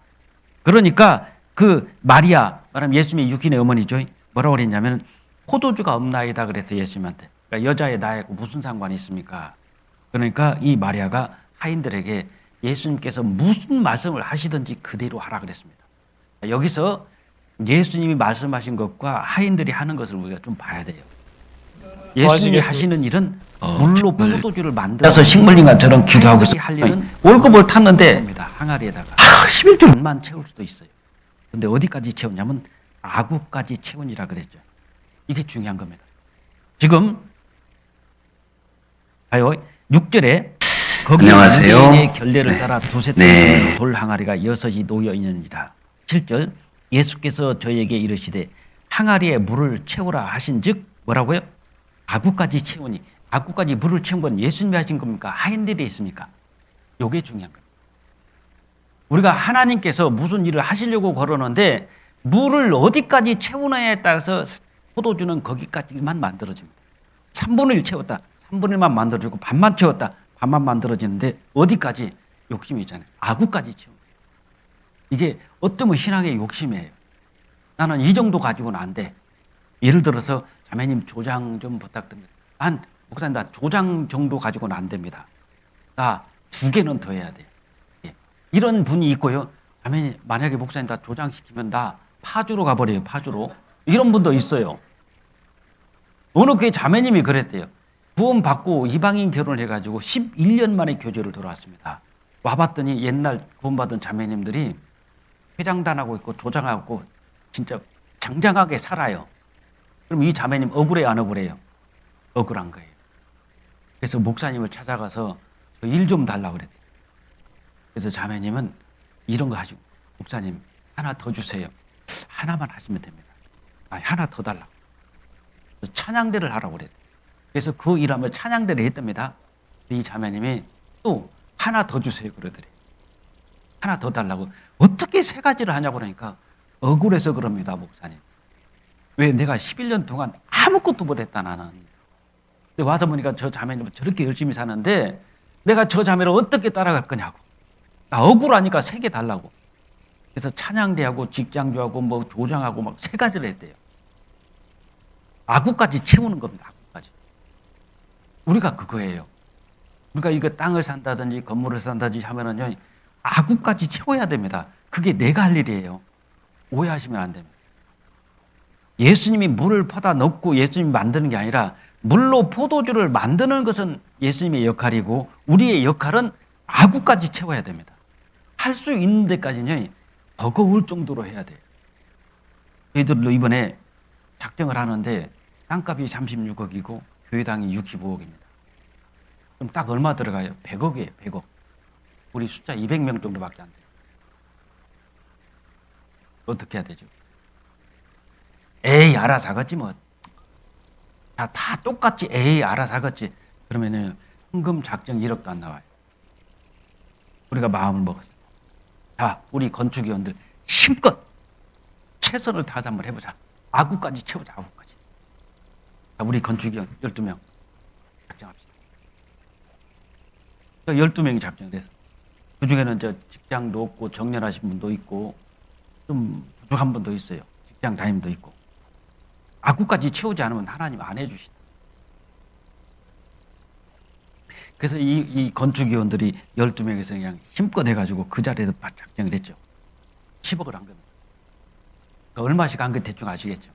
그러니까 그 마리아, 말하면 예수님의 육신의 어머니죠. 뭐라고 그랬냐면 포도주가 없나이다 그래서 예수님한테. 그러니까 여자의 나하고 무슨 상관이 있습니까? 그러니까 이 마리아가 하인들에게 예수님께서 무슨 말씀을 하시든지 그대로 하라 그랬습니다. 여기서 예수님이 말씀하신 것과 하인들이 하는 것을 우리가 좀 봐야 돼요. 예수님이 하시는 일은 물로 포도주를 만들어서 식물인간처럼 기도하고 할 일은 월급을 탔는데 항아리에다가 11줄만 채울 수도 있어요. 근데 어디까지 채우냐면 아구까지 채우니라 그랬죠. 이게 중요한 겁니다. 지금 봐요. 6절에 거기에 유대인의 결례를 따라 두세 돌 항아리가 6이 놓여 있느니라. 7절 예수께서 저에게 이르시되 항아리에 물을 채우라 하신즉 뭐라고요? 아구까지 채우니. 아구까지 물을 채운 건 예수님이 하신 겁니까? 하인들이 했습니까? 이게 중요한 겁니다. 우리가 하나님께서 무슨 일을 하시려고 걸었는데 물을 어디까지 채우느냐에 따라서 포도주는 거기까지만 만들어집니다. 3분의 1 채웠다. 3분의 1만 만들어지고 반만 채웠다. 반만 만들어지는데 어디까지? 욕심이 있잖아요. 아구까지 채웁니다. 이게 어쩌면 신앙의 욕심이에요. 나는 이 정도 가지고는 안 돼. 예를 들어서 자매님 조장 좀 부탁드립니다. 목사님 나 조장 정도 가지고는 안 됩니다. 나 2개는 더 해야 돼요. 예. 이런 분이 있고요. 자매님 만약에 목사님 나 조장 시키면 나 파주로 가버려요. 파주로. 이런 분도 있어요. 어느 교회 자매님이 그랬대요. 구원 받고 이방인 결혼을 해가지고 11년 만에 교제를 들어왔습니다. 와봤더니 옛날 구원받은 자매님들이 회장단하고 있고 조장하고 진짜 장장하게 살아요. 그럼 이 자매님 억울해요, 안 억울해요? 억울한 거예요. 그래서 목사님을 찾아가서 일 좀 달라고 그랬대요. 그래서 자매님은 이런 거 하시고, 목사님 하나 더 주세요. 하나만 하시면 됩니다. 아니, 하나 더 달라고. 찬양대를 하라고 그랬대요. 그래서 그 일하면 찬양대를 했답니다. 이 자매님이 또 하나 더 주세요 그러더래요. 하나 더 달라고. 어떻게 세 가지를 하냐고 그러니까 억울해서 그럽니다, 목사님. 왜 내가 11년 동안 아무것도 못했다 나는. 근데 와서 보니까 저 자매님은 저렇게 열심히 사는데 내가 저 자매를 어떻게 따라갈 거냐고. 나 억울하니까 세 개 달라고. 그래서 찬양대하고 직장주하고 뭐 조장하고 막 세 가지를 했대요. 아구까지 채우는 겁니다. 아구까지. 우리가 그거예요. 우리가 이거 땅을 산다든지 건물을 산다든지 하면은요, 아구까지 채워야 됩니다. 그게 내가 할 일이에요. 오해하시면 안 됩니다. 예수님이 물을 퍼다 넣고 예수님이 만드는 게 아니라 물로 포도주를 만드는 것은 예수님의 역할이고 우리의 역할은 아구까지 채워야 됩니다. 할 수 있는 데까지는 버거울 정도로 해야 돼요. 저희들도 이번에 작정을 하는데 땅값이 36억이고 교회당이 65억입니다. 그럼 딱 얼마 들어가요? 100억이에요. 100억. 우리 숫자 200명 정도밖에 안 돼요. 어떻게 해야 되죠? 에이 알아서 하겠지 뭐. 다 똑같이 에이 알아서 하겠지. 그러면은 헌금 작정 1억도 안 나와요. 우리가 마음을 먹었어요. 자, 우리 건축위원들 힘껏 최선을 다해서 한번 해보자. 아구까지 채우자. 아구까지. 자, 우리 건축위원 12명 작정합시다. 12명이 작정을 했어. 그 중에는 저 직장도 없고 정년하신 분도 있고 좀 부족한 분도 있어요. 직장 다님도 있고. 아구까지 채우지 않으면 하나님 안 해주시다. 그래서 이 건축위원들이 12명에서 그냥 힘껏 해가지고 그 자리에서 작정을 했죠. 10억을 한 겁니다. 그러니까 얼마씩 한 건 대충 아시겠죠.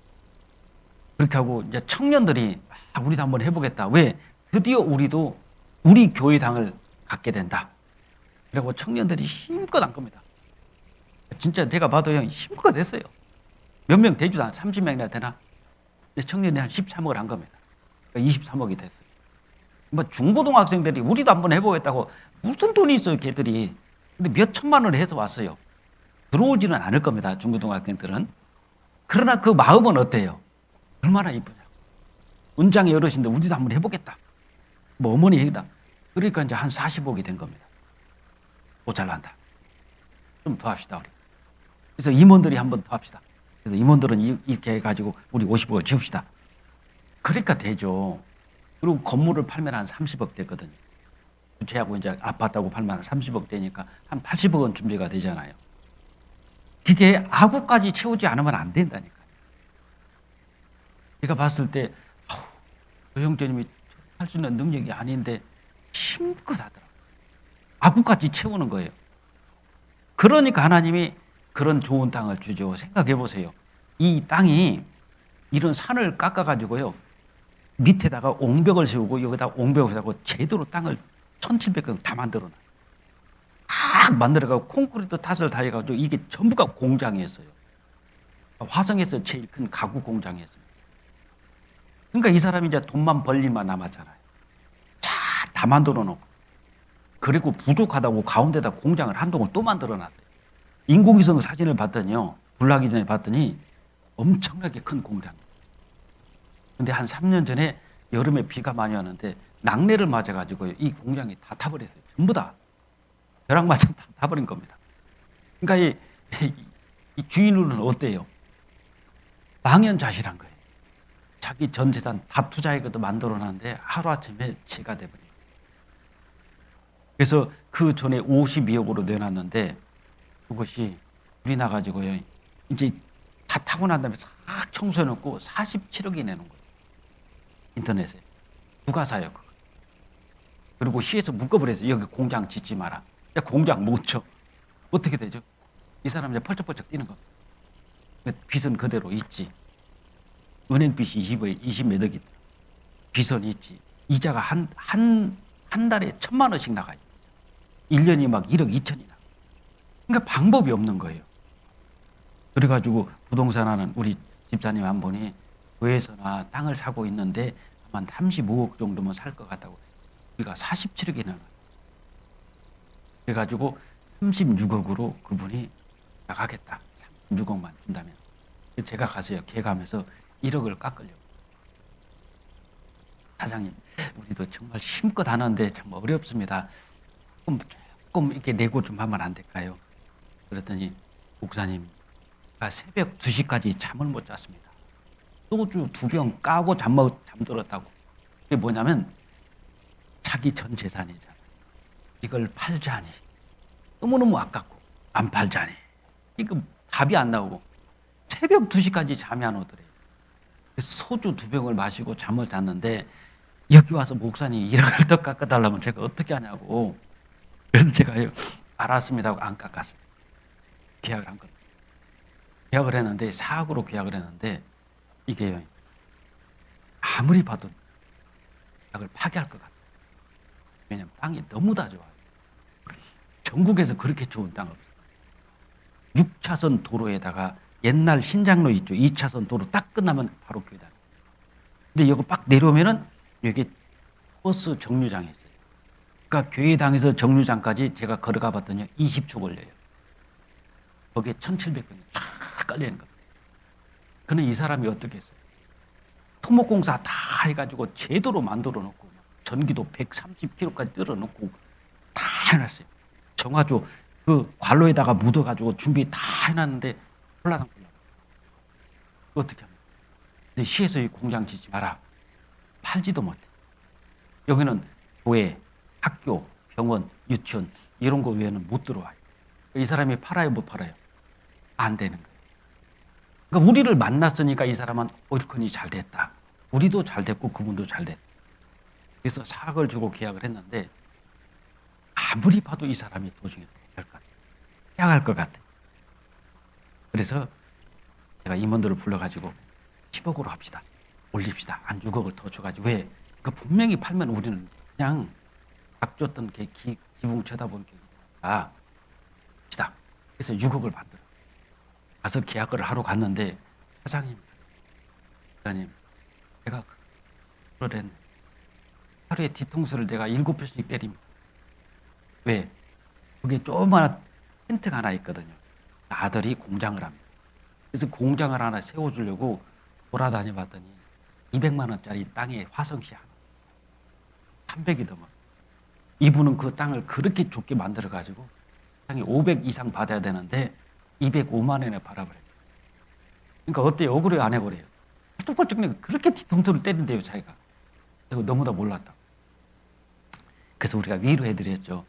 그렇게 하고 이제 청년들이 우리도 한번 해보겠다. 왜? 드디어 우리도 우리 교회당을 갖게 된다. 그리고 청년들이 힘껏 한 겁니다. 진짜 내가 봐도 형 힘껏 했어요. 몇 명 되지도 않아. 30명이나 되나? 청년이 한 13억을 한 겁니다. 그러니까 23억이 됐어요. 뭐 중고등학생들이 우리도 한번 해보겠다고 무슨 돈이 있어요, 걔들이. 근데 몇 천만 원을 해서 왔어요. 들어오지는 않을 겁니다, 중고등학생들은. 그러나 그 마음은 어때요? 얼마나 이쁘냐. 은장의 어르신들 우리도 한번 해보겠다. 뭐 어머니 얘기다. 그러니까 이제 한 40억이 된 겁니다. 모자란다. 좀 더 합시다, 우리. 그래서 임원들이 한번 더 합시다. 그래서 임원들은 이렇게 해가지고 우리 50억을 지읍시다. 그러니까 되죠. 그리고 건물을 팔면 한 30억 되거든요. 주체하고 이제 아파트하고 팔면 한 30억 되니까 한 80억은 준비가 되잖아요. 그게 아구까지 채우지 않으면 안 된다니까요. 제가 봤을 때, 저 형제님이 할 수 있는 능력이 아닌데 힘껏 하더라고요. 아구까지 채우는 거예요. 그러니까 하나님이 그런 좋은 땅을 주죠. 생각해 보세요. 이 땅이 이런 산을 깎아가지고요. 밑에다가 옹벽을 세우고 여기다 옹벽을 세우고 제대로 땅을 1700개 다 만들어놔요. 딱 만들어가고 콘크리트 탓을 다 해가지고 이게 전부가 공장이었어요. 화성에서 제일 큰 가구 공장이었어요. 그러니까 이 사람이 이제 돈만 벌리만 남았잖아요. 다 만들어 놓고. 그리고 부족하다고 가운데다 공장을 한 동을 또 만들어 놨어요. 인공위성 사진을 봤더니요. 불나기 전에 봤더니 엄청나게 큰 공장. 근데 한 3년 전에 여름에 비가 많이 왔는데 낙뢰를 맞아가지고 이 공장이 다 타버렸어요. 전부 다. 벼락마찬 다 타버린 겁니다. 그러니까 이 주인은 어때요? 망연자실한 거예요. 자기 전 재산 다 투자해서도 만들어놨는데 하루아침에 재가 돼버린 거예요. 그래서 그 전에 52억으로 내놨는데 그것이 불이 나가지고요. 이제 다 타고 난 다음에 싹 청소해놓고 47억이 내는 거예요. 인터넷에. 누가 사요, 그거. 그리고 시에서 묶어버려서 여기 공장 짓지 마라. 야, 공장 못 쳐. 어떻게 되죠? 이 사람 이제 펄쩍펄쩍 뛰는 겁니다. 빚은 그대로 있지. 은행 빚이 20몇 억이 빚은 있지. 이자가 한 달에 1,000만 원씩 나가요. 1년이 막 1억 2천이나. 그러니까 방법이 없는 거예요. 그래가지고 부동산 하는 우리 집사님 한 분이 교회에서나 땅을 사고 있는데 한 35억 정도면 살 것 같다고. 우리가 47억이 나가. 그래가지고 36억으로 그분이 나가겠다. 36억만 준다면. 그래서 제가 가서요. 개가면서 1억을 깎으려고. 사장님, 우리도 정말 힘껏 하는데 참 어렵습니다. 조금 이렇게 내고 좀 하면 안 될까요? 그랬더니 목사님, 새벽 2시까지 잠을 못 잤습니다. 소주 2병 까고 잠들었다고. 그게 뭐냐면 자기 전 재산이잖아. 이걸 팔자니 너무너무 아깝고 안 팔자니 이거 답이 안 나오고 새벽 2시까지 잠이 안 오더래요. 그래서 소주 2병을 마시고 잠을 잤는데 여기 와서 목사님 1억을 더 깎아달라면 제가 어떻게 하냐고. 그래서 제가 알았습니다 하고 안 깎았어요. 계약을 한 겁니다. 계약을 했는데 4억으로 계약을 했는데 이게 아무리 봐도 계약을 파기할 것 같아요. 왜냐하면 땅이 너무 다 좋아요. 전국에서 그렇게 좋은 땅 없어요. 6차선 도로에다가 옛날 신장로 있죠. 2차선 도로 딱 끝나면 바로 교회다. 근데 여기 빡 내려오면은 여기 버스 정류장이 있어요. 그러니까 교회당에서 정류장까지 제가 걸어가 봤더니 20초 걸려요. 거기에 1,700평이 쫙 깔려있는 겁니다. 그는 이 사람이 어떻게 했어요? 토목공사 다 해가지고 제도로 만들어 놓고 전기도 130km까지 뚫어놓고 다 해놨어요. 정화조 그 관로에다가 묻어가지고 준비 다 해놨는데 홀라당홀라. 어떻게 합니까? 근데 시에서 이 공장 짓지 마라. 팔지도 못해. 여기는 교회, 학교, 병원, 유치원 이런 거 외에는 못 들어와요. 이 사람이 팔아요, 못 팔아요? 안 되는 거예요. 그러니까 우리를 만났으니까 이 사람은 옳거니 잘 됐다. 우리도 잘 됐고 그분도 잘 됐다. 그래서 4억을 주고 계약을 했는데 아무리 봐도 이 사람이 도중에 될 것 같아요. 계약할 것 같아요. 그래서 제가 임원들을 불러가지고 10억으로 합시다. 올립시다. 한 6억을 더 줘가지고. 왜? 그 분명히 팔면 우리는 그냥 각 줬던 게 기붕 쳐다보는 게 합시다. 그래서 6억을 만들어. 가서 계약을 하러 갔는데 사장님, 제가 그러랬네. 하루에 뒤통수를 내가 7번씩 때립니다. 왜? 거기에 조그마한 텐트가 하나 있거든요. 아들이 공장을 합니다. 그래서 공장을 하나 세워주려고 돌아다녀 봤더니 200만 원짜리 땅에 화성시 하나 300이 넘어. 이분은 그 땅을 그렇게 좋게 만들어 가지고 땅이 500 이상 받아야 되는데 205만 원에 팔아버렸어요. 그러니까 어때요? 억울해 안 해버려요? 펄쩍펄쩍 그렇게 뒤통수를 때린대요 자기가. 그리고 너무나 몰랐다. 그래서 우리가 위로해드렸죠.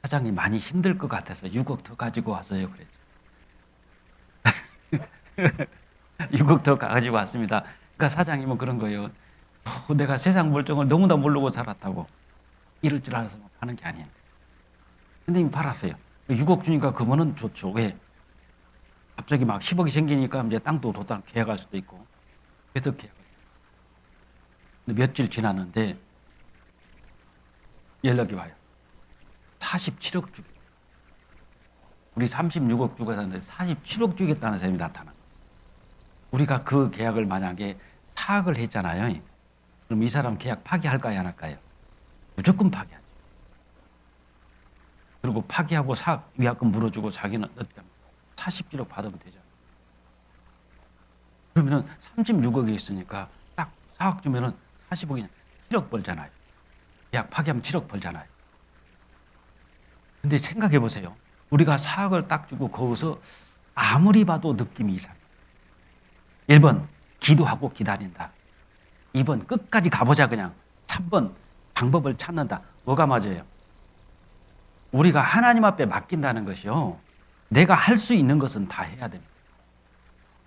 사장님 많이 힘들 것 같아서 6억 더 가지고 왔어요. 그랬죠. 6억 더 가지고 왔습니다. 그러니까 사장님은 그런 거예요. 내가 세상 물정을 너무나 모르고 살았다고. 이럴 줄 알아서 파는 게 아니에요. 근데 이미 팔았어요. 6억 주니까 그거는 좋죠. 왜? 갑자기 막 10억이 생기니까 이제 땅도 도당 계약할 수도 있고. 그래서 계약을. 근데 며칠 지났는데 연락이 와요. 47억 주겠다. 우리 36억 주고 샀는데 47억 주겠다는 사람이 나타나. 우리가 그 계약을 만약에 4억을 했잖아요. 그럼 이 사람 계약 파기할까요, 안 할까요? 무조건 파기하죠. 그리고 파기하고 4억 위약금 물어주고 자기는 47억 받으면 되잖아요. 그러면은 36억이 있으니까 딱 4억 주면은 40억이냐 7억 벌잖아요. 계약 파기하면 7억 벌잖아요. 근데 생각해 보세요. 우리가 4억을 딱 주고 거기서 아무리 봐도 느낌이 이상해. 1번 기도하고 기다린다. 2번 끝까지 가보자 그냥. 3번 방법을 찾는다. 뭐가 맞아요? 우리가 하나님 앞에 맡긴다는 것이요. 내가 할 수 있는 것은 다 해야 됩니다.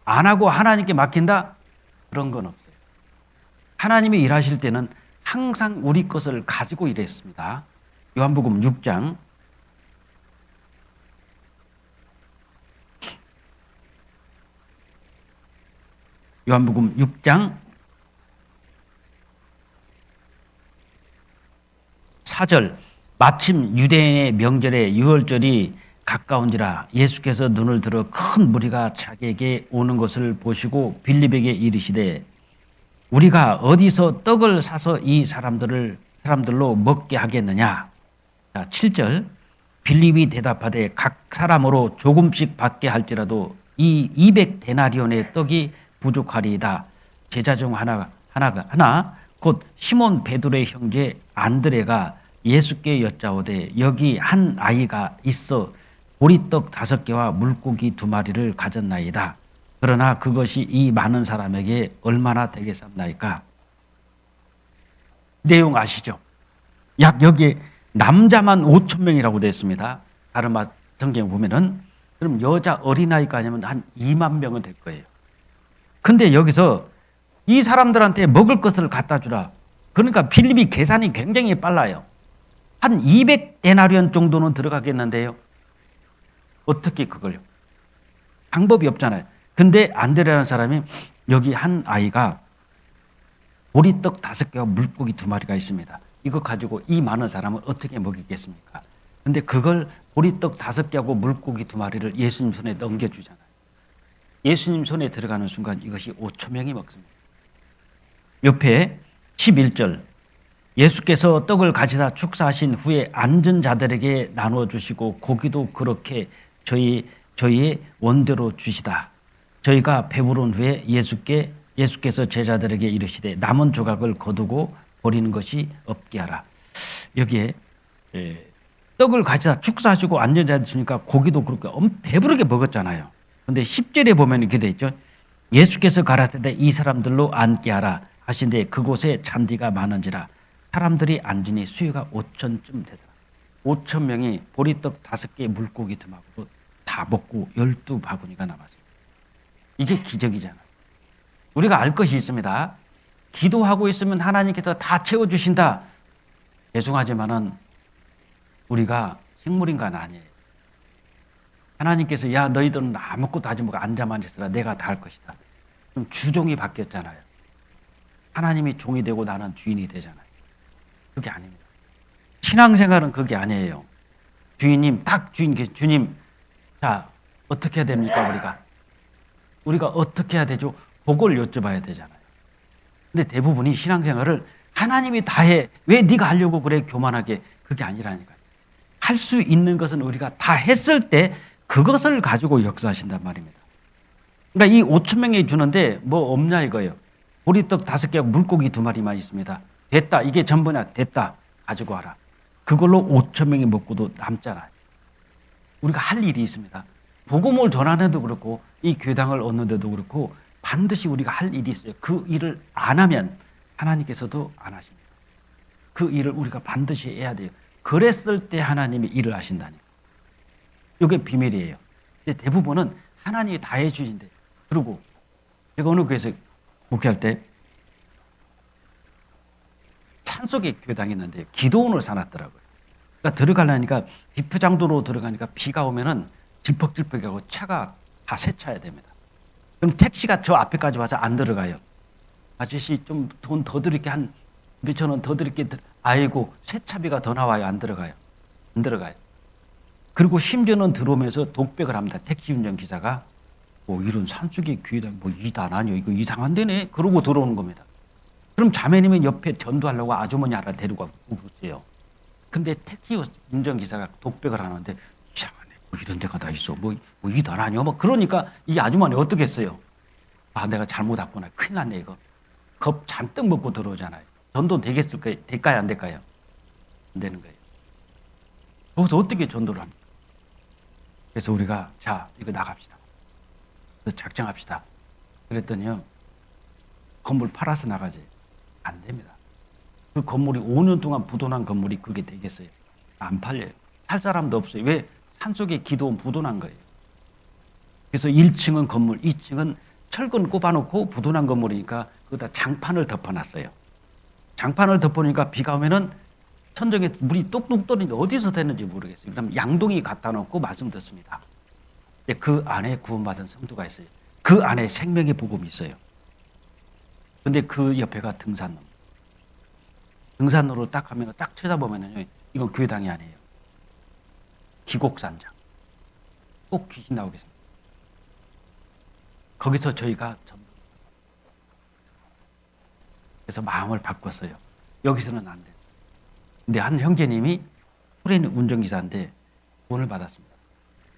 안 하고 하나님께 맡긴다? 그런 건 없어요. 하나님이 일하실 때는 항상 우리 것을 가지고 일했습니다. 요한복음 6장 요한복음 6장 4절 마침 유대인의 명절에 유월절이 가까운지라 예수께서 눈을 들어 큰 무리가 자기에게 오는 것을 보시고 빌립에게 이르시되 우리가 어디서 떡을 사서 이 사람들로 먹게 하겠느냐. 자, 7절 빌립이 대답하되 각 사람으로 조금씩 받게 할지라도 이 200데나리온의 떡이 부족하리이다. 제자 중 하나 곧 시몬 베드로의 형제 안드레가 예수께 여짜오되 여기 한 아이가 있어 보리떡 5개와 물고기 2마리를 가졌나이다. 그러나 그것이 이 많은 사람에게 얼마나 되겠습니까? 내용 아시죠? 약 여기에 남자만 5,000명이라고 되어 있습니다. 다른 성경에 보면은 그럼 여자 어린아이가 아니면 한 2만 명은 될 거예요. 근데 여기서 이 사람들한테 먹을 것을 갖다 주라. 그러니까 빌립이 계산이 굉장히 빨라요. 한 200데나리온 정도는 들어가겠는데요. 어떻게 그걸요? 방법이 없잖아요. 근데 안드레라는 사람이 여기 한 아이가 보리떡 5개와 물고기 2마리가 있습니다. 이거 가지고 이 많은 사람을 어떻게 먹이겠습니까? 근데 그걸 보리떡 5개하고 물고기 2마리를 예수님 손에 넘겨주잖아요. 예수님 손에 들어가는 순간 이것이 5,000명이 먹습니다. 옆에 11절 예수께서 떡을 가지사 축사하신 후에 앉은 자들에게 나눠주시고 고기도 그렇게 저희의 원대로 주시다. 저희가 배부른 후에 예수께서 제자들에게 이르시되 남은 조각을 거두고 버리는 것이 없게 하라. 여기에 떡을 가지사 축사하시고 앉은 자들 주니까 고기도 그렇게 배부르게 먹었잖아요. 근데 10절에 보면 이렇게 돼 있죠. 예수께서 가라사대 이 사람들로 앉게 하라 하신데 그곳에 잔디가 많은지라 사람들이 앉으니 수요가 5,000쯤 되더라. 5,000명이 보리떡 5개 물고기 2마리로 다 먹고 12바구니가 남았어요. 이게 기적이잖아요. 우리가 알 것이 있습니다. 기도하고 있으면 하나님께서 다 채워주신다. 죄송하지만은 우리가 식물인간 아니에요. 하나님께서 야 너희들은 아무것도 하지 말고 앉아만 있으라 내가 다 할 것이다. 그럼 주종이 바뀌었잖아요. 하나님이 종이 되고 나는 주인이 되잖아요. 그게 아닙니다. 신앙생활은 그게 아니에요. 주인님 딱 주님 자 어떻게 해야 됩니까? 우리가 어떻게 해야 되죠? 그걸 여쭤봐야 되잖아요. 근데 대부분이 신앙생활을 하나님이 다 해. 왜 네가 하려고 그래 교만하게. 그게 아니라니까요. 할 수 있는 것은 우리가 다 했을 때 그것을 가지고 역사하신단 말입니다. 그러니까 이 5,000명이 주는데 뭐 없냐 이거예요. 보리떡 5개하고 물고기 2마리만 있습니다. 됐다. 이게 전부냐. 됐다. 가지고 와라. 그걸로 5,000명이 먹고도 남잖아요. 우리가 할 일이 있습니다. 복음을 전하는데도 그렇고 이 교당을 얻는데도 그렇고 반드시 우리가 할 일이 있어요. 그 일을 안 하면 하나님께서도 안 하십니다. 그 일을 우리가 반드시 해야 돼요. 그랬을 때 하나님이 일을 하신다니. 이게 비밀이에요. 근데 대부분은 하나님이 다 해주신대. 그리고 제가 어느 교회에서 목회할 때 산속에 교당이 있는데 기도원을 사놨더라고요. 그러니까 들어가려니까 비프장도로 들어가니까 비가 오면은 질퍽질퍽하고 차가 다 세차야 됩니다. 그럼 택시가 저 앞에까지 와서 안 들어가요. 아저씨 좀 돈 더 드릴게 한 몇천 원 더 드릴게. 아이고 세차비가 더 나와요. 안 들어가요. 안 들어가요. 그리고 심지어는 들어오면서 독백을 합니다. 택시 운전기사가 뭐 이런 산속의 교회당 뭐 이단 아니요 이거 이상한 데네. 그러고 들어오는 겁니다. 그럼 자매님은 옆에 전도하려고 아주머니 하나 데리고 오세요. 근데 택시 운전기사가 독백을 하는데 이상하네. 뭐 이런 데가 다 있어. 뭐 이단 아니요. 뭐 그러니까 이 아주머니 어떻게 했어요? 아 내가 잘못 왔구나. 큰일 났네 이거. 겁 잔뜩 먹고 들어오잖아요. 전도 될까요? 안 될까요? 안 되는 거예요. 거기서 어떻게 전도를 합니까? 그래서 우리가 자 이거 나갑시다. 작정합시다. 그랬더니요. 건물 팔아서 나가지. 안 됩니다. 그 건물이 5년 동안 부도난 건물이 그게 되겠어요? 안 팔려요. 살 사람도 없어요. 왜? 산속에 기도원 부도난 거예요. 그래서 1층은 건물, 2층은 철근 꼽아놓고 부도난 건물이니까 거기다 장판을 덮어놨어요. 장판을 덮어놓으니까 비가 오면은 천정에 물이 뚝뚝 떨어지는데 어디서 되는지 모르겠어요. 그럼 양동이 갖다 놓고 말씀 듣습니다. 근데 그 안에 구원받은 성도가 있어요. 그 안에 생명의 복음이 있어요. 근데 그 옆에가 등산로. 등산로를 딱 하면 딱 쳐다보면요. 이건 교회당이 아니에요. 기곡산장. 꼭 귀신 나오게 생겼어요. 거기서 저희가 그래서 마음을 바꿨어요. 여기서는 안 돼. 근데 한 형제님이 프레인 운전기사인데 돈을 받았습니다.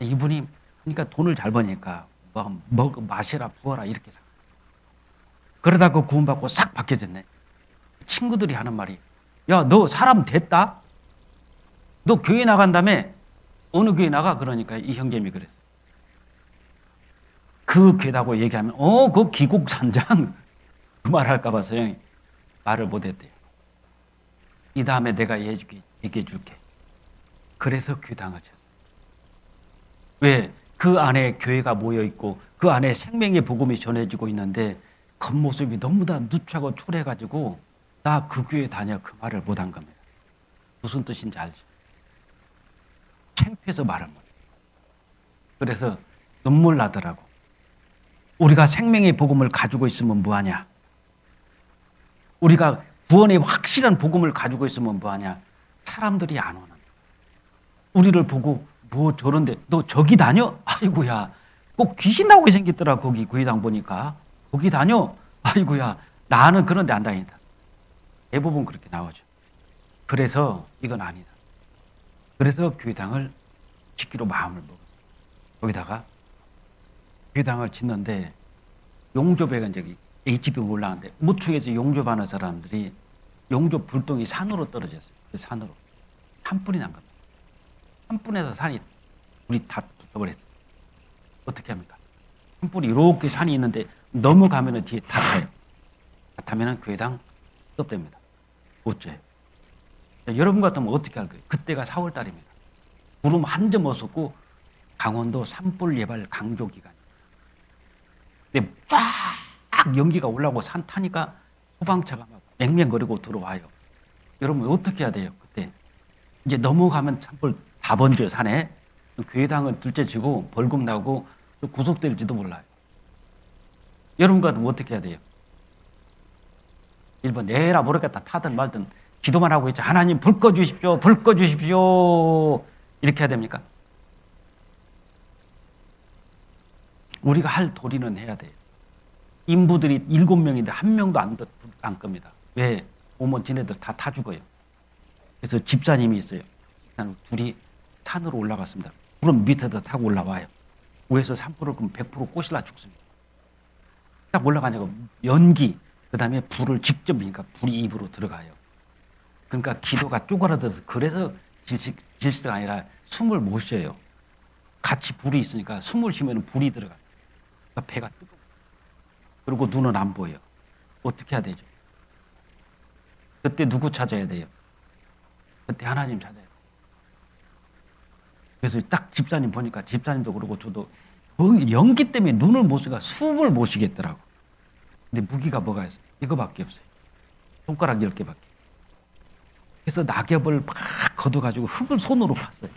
이분이 그러니까 돈을 잘 버니까 마시라 부어라 이렇게 사. 그러다가 구원받고 싹 바뀌어졌네. 친구들이 하는 말이, 야, 너 사람 됐다? 너 교회 나간다며? 어느 교회 나가? 그러니까 이 형제님이 그랬어요. 그 교회라고 얘기하면 그 기곡산장 그 말 할까 봐서 형이 말을 못했대요. 이 다음에 내가 얘기해 줄게. 그래서 교당을 쳤어요. 왜? 그 안에 교회가 모여 있고 그 안에 생명의 복음이 전해지고 있는데 겉모습이 너무 다 누추하고 초래해가지고 나 그 교회 다녀 그 말을 못한 겁니다. 무슨 뜻인지 알죠? 창피해서 말을 못해요. 그래서 눈물 나더라고. 우리가 생명의 복음을 가지고 있으면 뭐하냐? 우리가 구원의 확실한 복음을 가지고 있으면 뭐하냐? 사람들이 안 오는. 우리를 보고 뭐 저런데 너 저기 다녀? 아이고야, 꼭 귀신 나오게 생겼더라. 거기 교회당 보니까 거기 다녀? 아이고야, 나는 그런데 안 다닌다. 대부분 그렇게 나오죠. 그래서 이건 아니다. 그래서 교회당을 짓기로 마음을 먹었어요. 거기다가 교회당을 짓는데 용접회가 이제 HB 올라가는데 우측에서 용접하는 사람들이 용접 불똥이 산으로 떨어졌어요. 그 산으로 산불이 난 겁니다. 산불에서 산이 불이 다 붙어버렸어요. 어떻게 합니까? 산불이 이렇게 산이 있는데 넘어가면은 뒤에 다 타요. 다 타면은 교회당 스톱됩니다. 어째요? 여러분 같으면 어떻게 할 거예요? 그때가 4월 달입니다. 구름 한 점 없었고 강원도 산불 예발 강조 기간. 근데 쫙 연기가 올라오고 산 타니까 소방차가 막 맹맹거리고 들어와요. 여러분 어떻게 해야 돼요? 그때 이제 넘어가면 산불 다 번져요. 산에. 교회당은 둘째치고 벌금 나고 구속될지도 몰라요. 여러분 같으면 어떻게 해야 돼요? 1번 내라 모르겠다 타든 말든 기도만 하고 있죠. 하나님 불 꺼주십시오. 불 꺼주십시오. 이렇게 해야 됩니까? 우리가 할 도리는 해야 돼요. 인부들이 7명인데 1명도 안 겁니다. 왜? 오면 지네들 다 타 죽어요. 그래서 집사님이 있어요. 집사님 둘이 산으로 올라갔습니다. 불은 밑에서 타고 올라와요. 위에서 산불을 끄면 100% 꼬실라 죽습니다. 딱 올라가니까 연기, 그 다음에 불을 직접 그러니까 불이 입으로 들어가요. 그러니까 기도가 쪼그라들어서 그래서 질식가 아니라 숨을 못 쉬어요. 같이 불이 있으니까 숨을 쉬면 불이 들어가요. 그러니까 배가 뜨거워요. 그리고 눈은 안 보여요. 어떻게 해야 되죠? 그때 누구 찾아야 돼요? 그때 하나님 찾아야 돼요. 그래서 딱 집사님 보니까 집사님도 그러고 저도 연기 때문에 눈을 못 쓰니까 숨을 못 쉬겠더라고. 근데 무기가 뭐가 있어요? 이거밖에 없어요. 손가락 10개밖에. 그래서 낙엽을 막 걷어가지고 흙을 손으로 팠어요.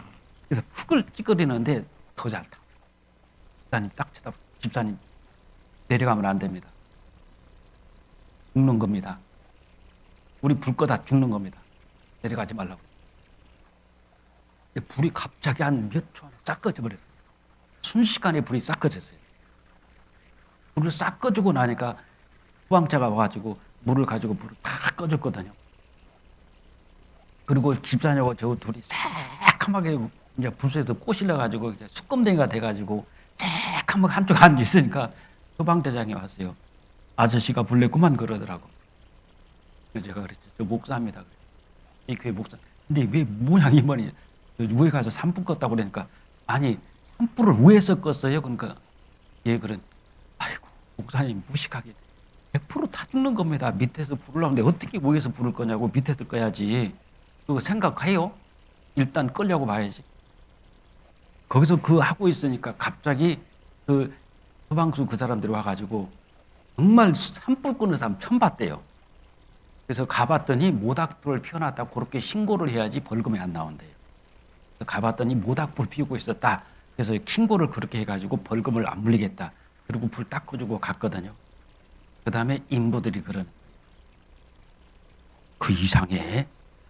그래서 흙을 찌그리는데 더 잘 타. 집사님 딱 쳐다, 집사님 내려가면 안 됩니다. 죽는 겁니다. 우리 불 꺼다 죽는 겁니다. 내려가지 말라고. 불이 갑자기 한 몇 초 안에 싹 꺼져버렸어요. 순식간에 불이 싹 꺼졌어요. 불을 싹 꺼주고 나니까 소방차가 와가지고 물을 가지고 불을 다 꺼줬거든요. 그리고 집사님하고 저 둘이 새카맣게 이제 불에서 꼬실려가지고 수검댕이가 돼가지고 새카맣게 한쪽에 앉아 있으니까 소방대장이 왔어요. 아저씨가 불냈구만 그러더라고. 그래서 제가 그랬죠. 저 목사입니다. 이 교회 목사. 근데 왜 모양이 뭐니? 위에 가서 산불 껐다고 그러니까 아니 산불을 위에서 껐어요. 그러니까 예 그런 아이고 목사님 무식하게 100% 다 죽는 겁니다. 밑에서 불을 하는데 어떻게 위에서 불을 꺼냐고 밑에서 꺼야지. 그거 생각해요. 일단 끌려고 봐야지. 거기서 그 하고 있으니까 갑자기 그 소방수 그 사람들이 와가지고 정말 산불 끄는 사람 처음 봤대요. 그래서 가봤더니 모닥불을 피워놨다 그렇게 신고를 해야지 벌금이 안 나온대요. 가봤더니 모닥불 피우고 있었다. 그래서 신고를 그렇게 해가지고 벌금을 안 물리겠다. 그리고 불 딱 꺼주고 갔거든요. 그 다음에 인부들이 그러는 그 이상해.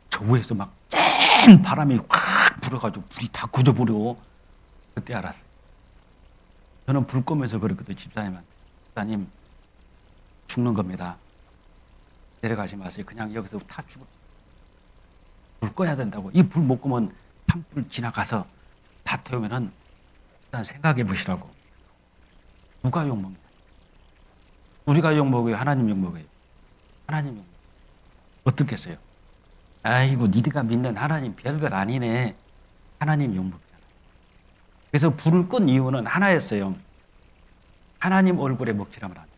저 위에서 막 쨍 바람이 확 불어가지고 불이 다 꺼져버려. 그때 알았어요. 저는 불 꺼면서 그랬거든요. 집사님한테. 집사님 죽는 겁니다. 내려가지 마세요. 그냥 여기서 다 죽을. 불 꺼야 된다고. 이 불 못 끄면 산불 지나가서 다 태우면은 일단 생각해 보시라고. 누가 욕먹냐? 우리가 욕먹어요? 하나님 욕먹어요? 하나님 욕먹어요. 어떻겠어요? 아이고 니네가 믿는 하나님 별것 아니네. 하나님 욕먹잖아요. 그래서 불을 끈 이유는 하나였어요. 하나님 얼굴에 먹칠하면 안 돼요.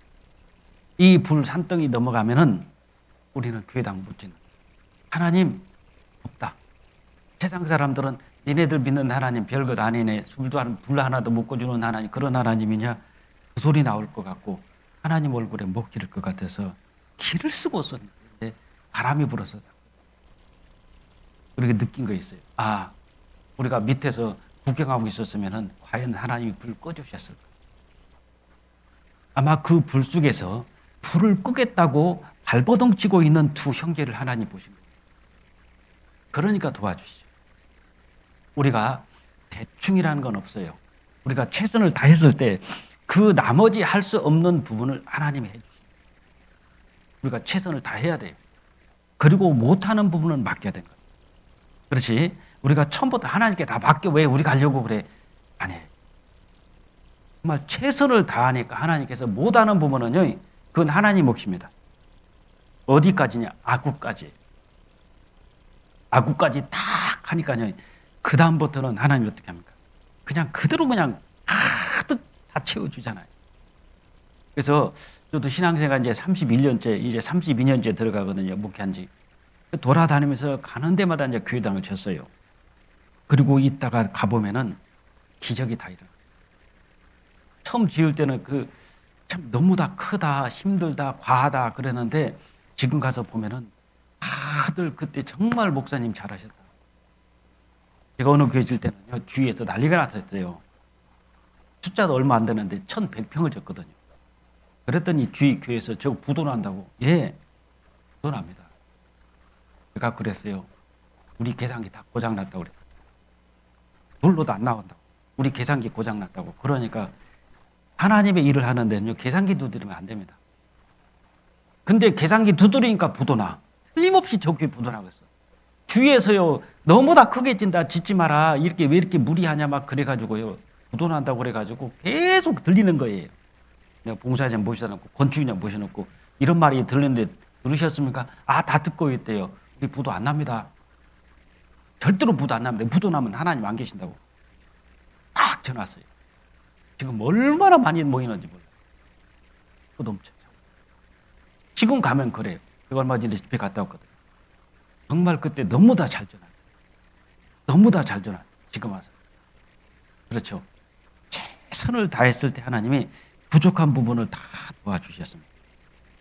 이 불 산등이 넘어가면은 우리는 교회당 못 지는. 하나님 없다. 세상 사람들은 니네들 믿는 하나님 별것 아니네. 불 하나도 못 꺼주는 하나님 그런 하나님이냐? 그 소리 나올 것 같고 하나님 얼굴에 먹칠할 것 같아서 길을 쓰고 썼는데 바람이 불어서 그렇게 느낀 거 있어요. 아, 우리가 밑에서 구경하고 있었으면은 과연 하나님이 불 꺼주셨을까? 아마 그 불 속에서 불을 끄겠다고 발버둥 치고 있는 두 형제를 하나님 보신 거예요. 그러니까 도와주시죠. 우리가 대충이라는 건 없어요. 우리가 최선을 다했을 때 그 나머지 할 수 없는 부분을 하나님이 해주시죠. 우리가 최선을 다해야 돼요. 그리고 못하는 부분은 맡겨야 되는 거예요. 그렇지? 우리가 처음부터 하나님께 다 맡겨 왜 우리가 하려고 그래? 아니에요. 정말 최선을 다하니까 하나님께서 못하는 부분은요, 그건 하나님 몫입니다. 어디까지냐? 아구까지. 아구까지 딱 하니까요, 그 다음부터는 하나님이 어떻게 합니까? 그냥 그대로 그냥 가득 다 채워주잖아요. 그래서 저도 신앙생활 이제 31년째, 이제 32년째 들어가거든요, 목회한 지. 돌아다니면서 가는 데마다 이제 교회당을 쳤어요. 그리고 있다가 가보면은 기적이 다 일어나요. 처음 지을 때는 참 너무 다 크다, 힘들다, 과하다 그랬는데 지금 가서 보면은 다들 그때 정말 목사님 잘하셨다. 제가 어느 교회 질 때는요, 주위에서 난리가 났었어요. 숫자도 얼마 안 되는데 1100평을 졌거든요. 그랬더니 주위 교회에서 저 부도난다고. 예, 부도납니다. 제가 그랬어요. 우리 계산기 다 고장났다고 그랬어요. 불로도 안 나온다고. 우리 계산기 고장났다고. 그러니까 하나님의 일을 하는 데는요, 계산기 두드리면 안 됩니다. 근데 계산기 두드리니까 부도나. 틀림없이 저 교회 부도나고 있어. 주위에서요, 너무 다 크게 찐다, 짓지 마라. 이렇게 왜 이렇게 무리하냐, 막 그래가지고요, 부도난다고 그래가지고 계속 들리는 거예요. 내가 봉사장 모셔놓고, 건축인장 모셔놓고, 이런 말이 들리는데 들으셨습니까? 아, 다 듣고 있대요. 우리 부도 안 납니다. 절대로 부도 안 납니다. 부도 나면 하나님 안 계신다고. 딱 전화 왔어요. 지금 얼마나 많이 모이는지 몰라요. 또 넘쳐. 지금 가면 그래요. 제가 얼마 전에 집에 갔다 왔거든요. 정말 그때 너무 다 잘 전화. 너무 다 잘 전화. 지금 와서. 그렇죠. 최선을 다했을 때 하나님이 부족한 부분을 다 도와주셨습니다.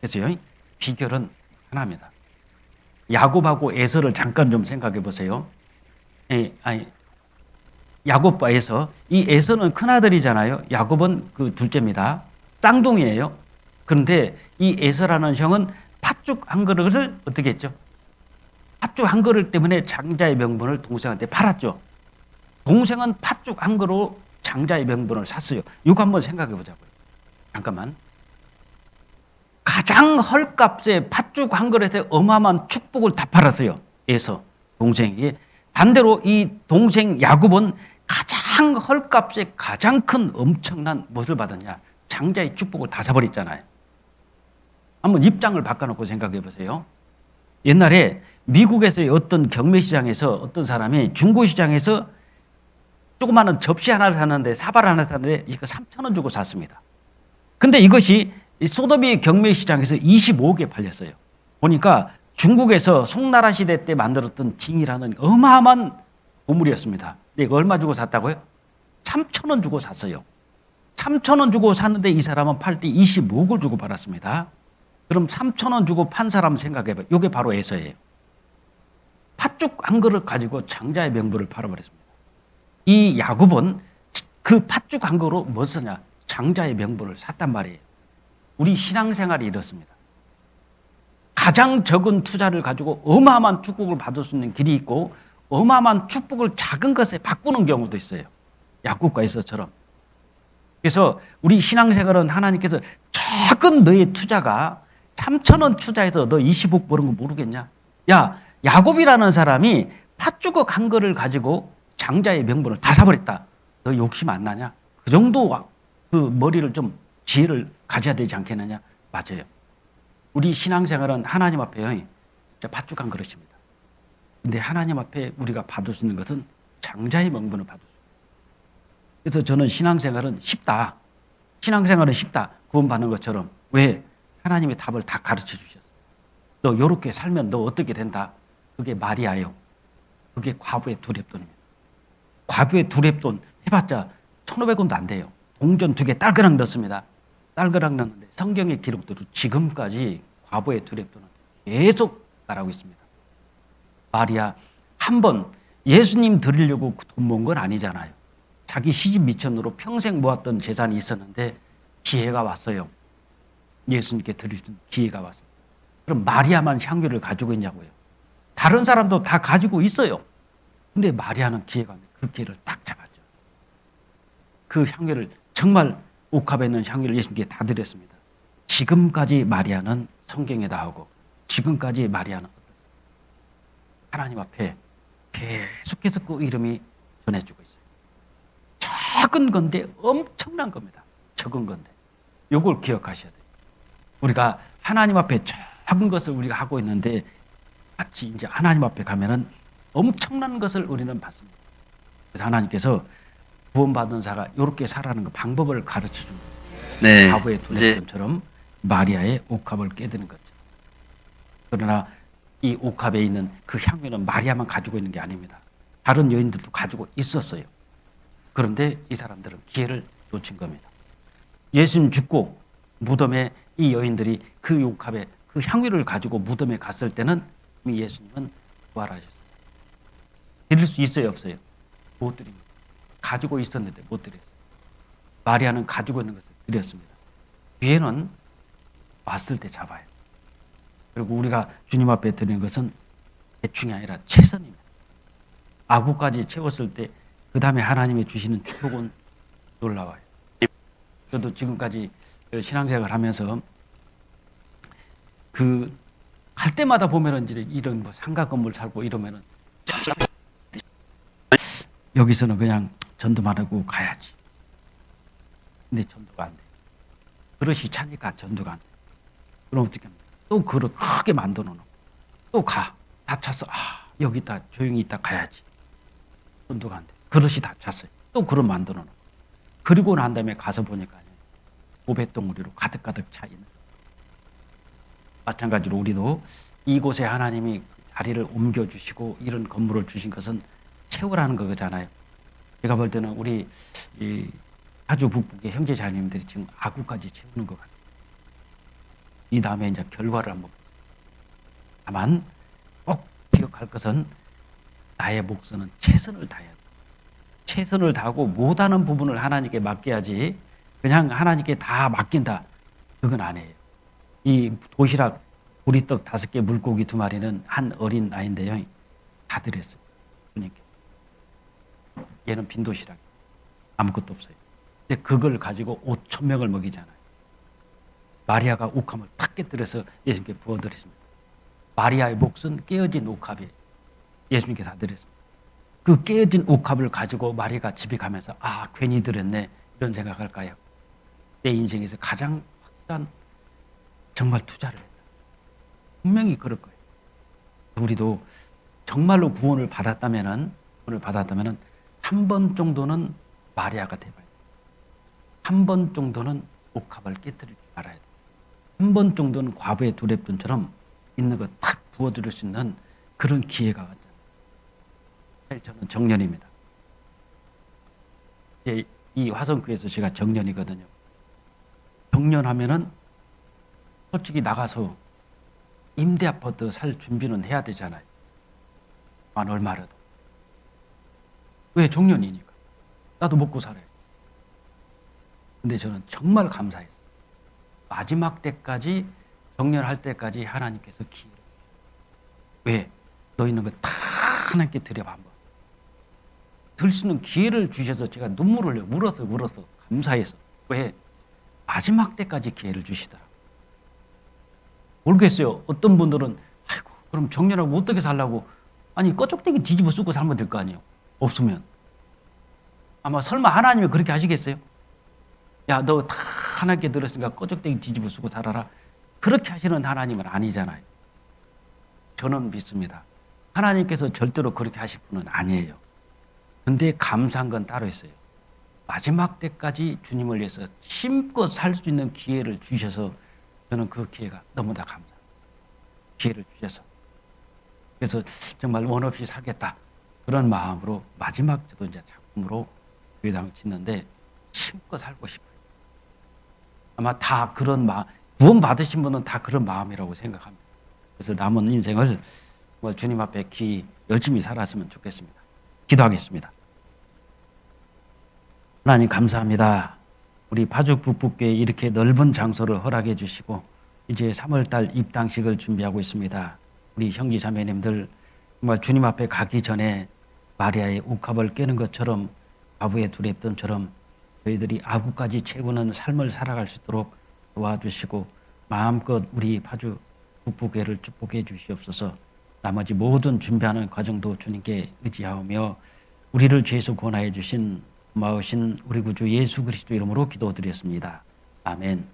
그래서요, 비결은 하나입니다. 야곱하고 에서를 잠깐 좀 생각해 보세요. 야곱과 에서, 이 에서는 큰아들이잖아요. 야곱은 그 둘째입니다. 쌍둥이에요. 그런데 이 에서라는 형은 팥죽 한 그릇을 어떻게 했죠? 팥죽 한 그릇 때문에 장자의 명분을 동생한테 팔았죠. 동생은 팥죽 한 그릇 장자의 명분을 샀어요. 이거 한번 생각해 보자고요. 잠깐만. 가장 헐값에 팥죽 한 그릇에 어마어마한 축복을 다 팔았어요. 에서 동생에게. 반대로 이 동생 야곱은 가장 헐값에 가장 큰 엄청난 무엇을 받았냐? 장자의 축복을 다 사버렸잖아요. 한번 입장을 바꿔놓고 생각해 보세요. 옛날에 미국에서의 어떤 경매시장에서 어떤 사람이 중고시장에서 조그마한 접시 하나를 샀는데, 사발 하나 샀는데 이거 3,000원 주고 샀습니다. 근데 이것이 소더비 경매시장에서 25억에 팔렸어요. 보니까 중국에서 송나라 시대 때 만들었던 징이라는 어마어마한 보물이었습니다. 근데 이거 얼마 주고 샀다고요? 3,000원 주고 샀어요. 3,000원 주고 샀는데 이 사람은 팔 때 25억을 주고 팔았습니다. 그럼 3,000원 주고 판 사람 생각해봐요. 이게 바로 에서예요. 팥죽 한 그릇 가지고 장자의 명분을 팔아버렸습니다. 이 야곱은 그 팥죽 한 그릇 뭐 쓰냐? 장자의 명분을 샀단 말이에요. 우리 신앙생활이 이렇습니다. 가장 적은 투자를 가지고 어마어마한 축복을 받을 수 있는 길이 있고, 어마어마한 축복을 작은 것에 바꾸는 경우도 있어요. 야곱과 에서처럼. 그래서 우리 신앙생활은 하나님께서 작은 너의 투자가 3,000원 투자해서 너 20억 버는 거 모르겠냐? 야, 야곱이라는 사람이 팥주걱 한 거를 가지고 장자의 명분을 다 사버렸다. 너 욕심 안 나냐? 그 정도 그 머리를 좀 지혜를 가져야 되지 않겠느냐? 맞아요. 우리 신앙생활은 하나님 앞에 진짜 팥죽 한 그릇입니다. 근데 하나님 앞에 우리가 받을 수 있는 것은 장자의 명분을 받을 수 있어요. 그래서 저는 신앙생활은 쉽다. 신앙생활은 쉽다. 구원받는 것처럼. 왜? 하나님의 답을 다 가르쳐 주셨어요. 너 요렇게 살면 너 어떻게 된다? 그게 마리아요. 그게 과부의 두렙돈입니다. 과부의 두렙돈 해봤자 1,500원도 안 돼요. 동전 2개 딸그락 넣습니다. 딸그락 넣는데 성경의 기록대로 지금까지 과부의 두렙돈은 계속 나라고 있습니다. 마리아 한 번 예수님 드리려고 돈 모은 건 아니잖아요. 자기 시집 미천으로 평생 모았던 재산이 있었는데 기회가 왔어요. 예수님께 드릴 기회가 왔어요. 그럼 마리아만 향유를 가지고 있냐고요. 다른 사람도 다 가지고 있어요. 근데 마리아는 기회가 왔는데 그 기회를 딱 잡았죠. 그 향유를 정말 옥합에 있는 향유를 예수님께 다 드렸습니다. 지금까지 마리아는 성경에 나오고 지금까지 마리아는 하나님 앞에 계속해서 그 이름이 전해지고 있어요. 작은 건데 엄청난 겁니다. 적은 건데. 이걸 기억하셔야 돼요. 우리가 하나님 앞에 작은 것을 우리가 하고 있는데 마치 이제 하나님 앞에 가면은 엄청난 것을 우리는 받습니다. 그래서 하나님께서 구원받은 자가 이렇게 살아가는 그 방법을 가르쳐 줍니다. 네. 과부의 이제 두렙돈처럼 마리아의 옥합을 깨드는 거죠. 그러나 이 옥합에 있는 그 향유는 마리아만 가지고 있는 게 아닙니다. 다른 여인들도 가지고 있었어요. 그런데 이 사람들은 기회를 놓친 겁니다. 예수님 죽고 무덤에 이 여인들이 그 옥합에 그 향유를 가지고 무덤에 갔을 때는 이미 예수님은 부활하셨어요. 드릴 수 있어요, 없어요? 못 드립니다. 가지고 있었는데 못 드렸어요. 마리아는 가지고 있는 것을 드렸습니다. 기회는 왔을 때 잡아요. 그리고 우리가 주님 앞에 드리는 것은 대충이 아니라 최선입니다. 아구까지 채웠을 때 그 다음에 하나님이 주시는 축복은 놀라워요. 저도 지금까지 신앙생활을 하면서 그 할 때마다 보면은 이제 이런 뭐 상가 건물 살고 이러면은 여기서는 그냥 전도만 하고 가야지. 근데 전도가 안 돼. 그릇이 차니까 전도가 안 돼. 그럼 어떻게 합니까? 또 그릇 크게 만들어 놓고 또 가. 다 찼어. 아, 여기 있다 조용히 있다 가야지. 전도가 안 돼. 그릇이 다 찼어요. 또 그릇 만들어 놓고. 그리고 난 다음에 가서 보니까 고뱃덩어리로 가득가득 차 있는. 마찬가지로 우리도 이곳에 하나님이 자리를 옮겨주시고 이런 건물을 주신 것은 채우라는 거잖아요. 제가 볼 때는 우리 이 파주 북북의 형제 자녀님들이 지금 아구까지 채우는 것 같아요. 이 다음에 이제 결과를 한번 보세요. 다만 꼭 기억할 것은 나의 목소는 최선을 다해야 돼. 최선을 다하고 못하는 부분을 하나님께 맡겨야지 그냥 하나님께 다 맡긴다. 그건 아니에요. 이 도시락 보리떡 5개 물고기 2마리는 한 어린 아이인데요. 다 드렸어요. 주님께. 얘는 빈 도시락. 아무것도 없어요. 근데 그걸 가지고 5,000명을 먹이잖아요. 마리아가 옥합을 탁 깨뜨려서 예수님께 부어드렸습니다. 마리아의 몫은 깨어진 옥합이 예수님께 다 드렸습니다. 그 깨어진 옥합을 가지고 마리아가 집에 가면서 아 괜히 드렸네 이런 생각할까요? 내 인생에서 가장 확실한 정말 투자를 했다. 분명히 그럴 거예요. 우리도 정말로 구원을 받았다면은 한 번 정도는 마리아가 돼봐야 돼. 한 번 정도는 옥합을 깨뜨리지 말아야 돼. 한 번 정도는 과부의 두렙돈처럼 있는 거 탁 부어드릴 수 있는 그런 기회가 왔잖아요. 저는 정년입니다. 이 화성교회에서 제가 정년이거든요. 정년하면은 솔직히 나가서 임대 아파트 살 준비는 해야 되잖아요. 만 얼마라도. 왜 정년이니까. 나도 먹고 살아요. 근데 저는 정말 감사했어요. 마지막 때까지 정년할 때까지 하나님께서 기회를 주셨어요. 왜? 너 있는 거 다 하나님께 드려봐 한번. 들 수 있는 기회를 주셔서 제가 눈물을 흘려요. 울어서 감사해서. 왜? 마지막 때까지 기회를 주시더라고요. 모르겠어요. 어떤 분들은 아이고 그럼 정년하고 어떻게 살라고, 아니 꺼쪽대기 뒤집어 쓰고 살면 될 거 아니에요. 없으면. 아마 설마 하나님이 그렇게 하시겠어요? 야, 너 다 하나님께 들었으니까 꺼쪽대기 뒤집어 쓰고 살아라. 그렇게 하시는 하나님은 아니잖아요. 저는 믿습니다. 하나님께서 절대로 그렇게 하실 분은 아니에요. 근데 감사한 건 따로 있어요. 마지막 때까지 주님을 위해서 힘껏 살 수 있는 기회를 주셔서 저는 그 기회가 너무나 감사합니다. 기회를 주셔서. 그래서 정말 원 없이 살겠다. 그런 마음으로 마지막 저도 이제 작품으로 교회당을 짓는데 힘껏 살고 싶어요. 아마 다 그런 마음, 구원 받으신 분은 다 그런 마음이라고 생각합니다. 그래서 남은 인생을 주님 앞에 열심히 살았으면 좋겠습니다. 기도하겠습니다. 하나님 감사합니다. 우리 파주 북북교회 이렇게 넓은 장소를 허락해 주시고 이제 3월달 입당식을 준비하고 있습니다. 우리 형제 자매님들 정말 주님 앞에 가기 전에 마리아의 옥합을 깨는 것처럼 아부의 두렵던처럼 저희들이 아부까지 채우는 삶을 살아갈 수 있도록 도와주시고 마음껏 우리 파주 북북교회를 축복해 주시옵소서. 나머지 모든 준비하는 과정도 주님께 의지하오며 우리를 죄에서 구원하여 주신 고마우신 우리 구주 예수 그리스도 이름으로 기도드렸습니다. 아멘.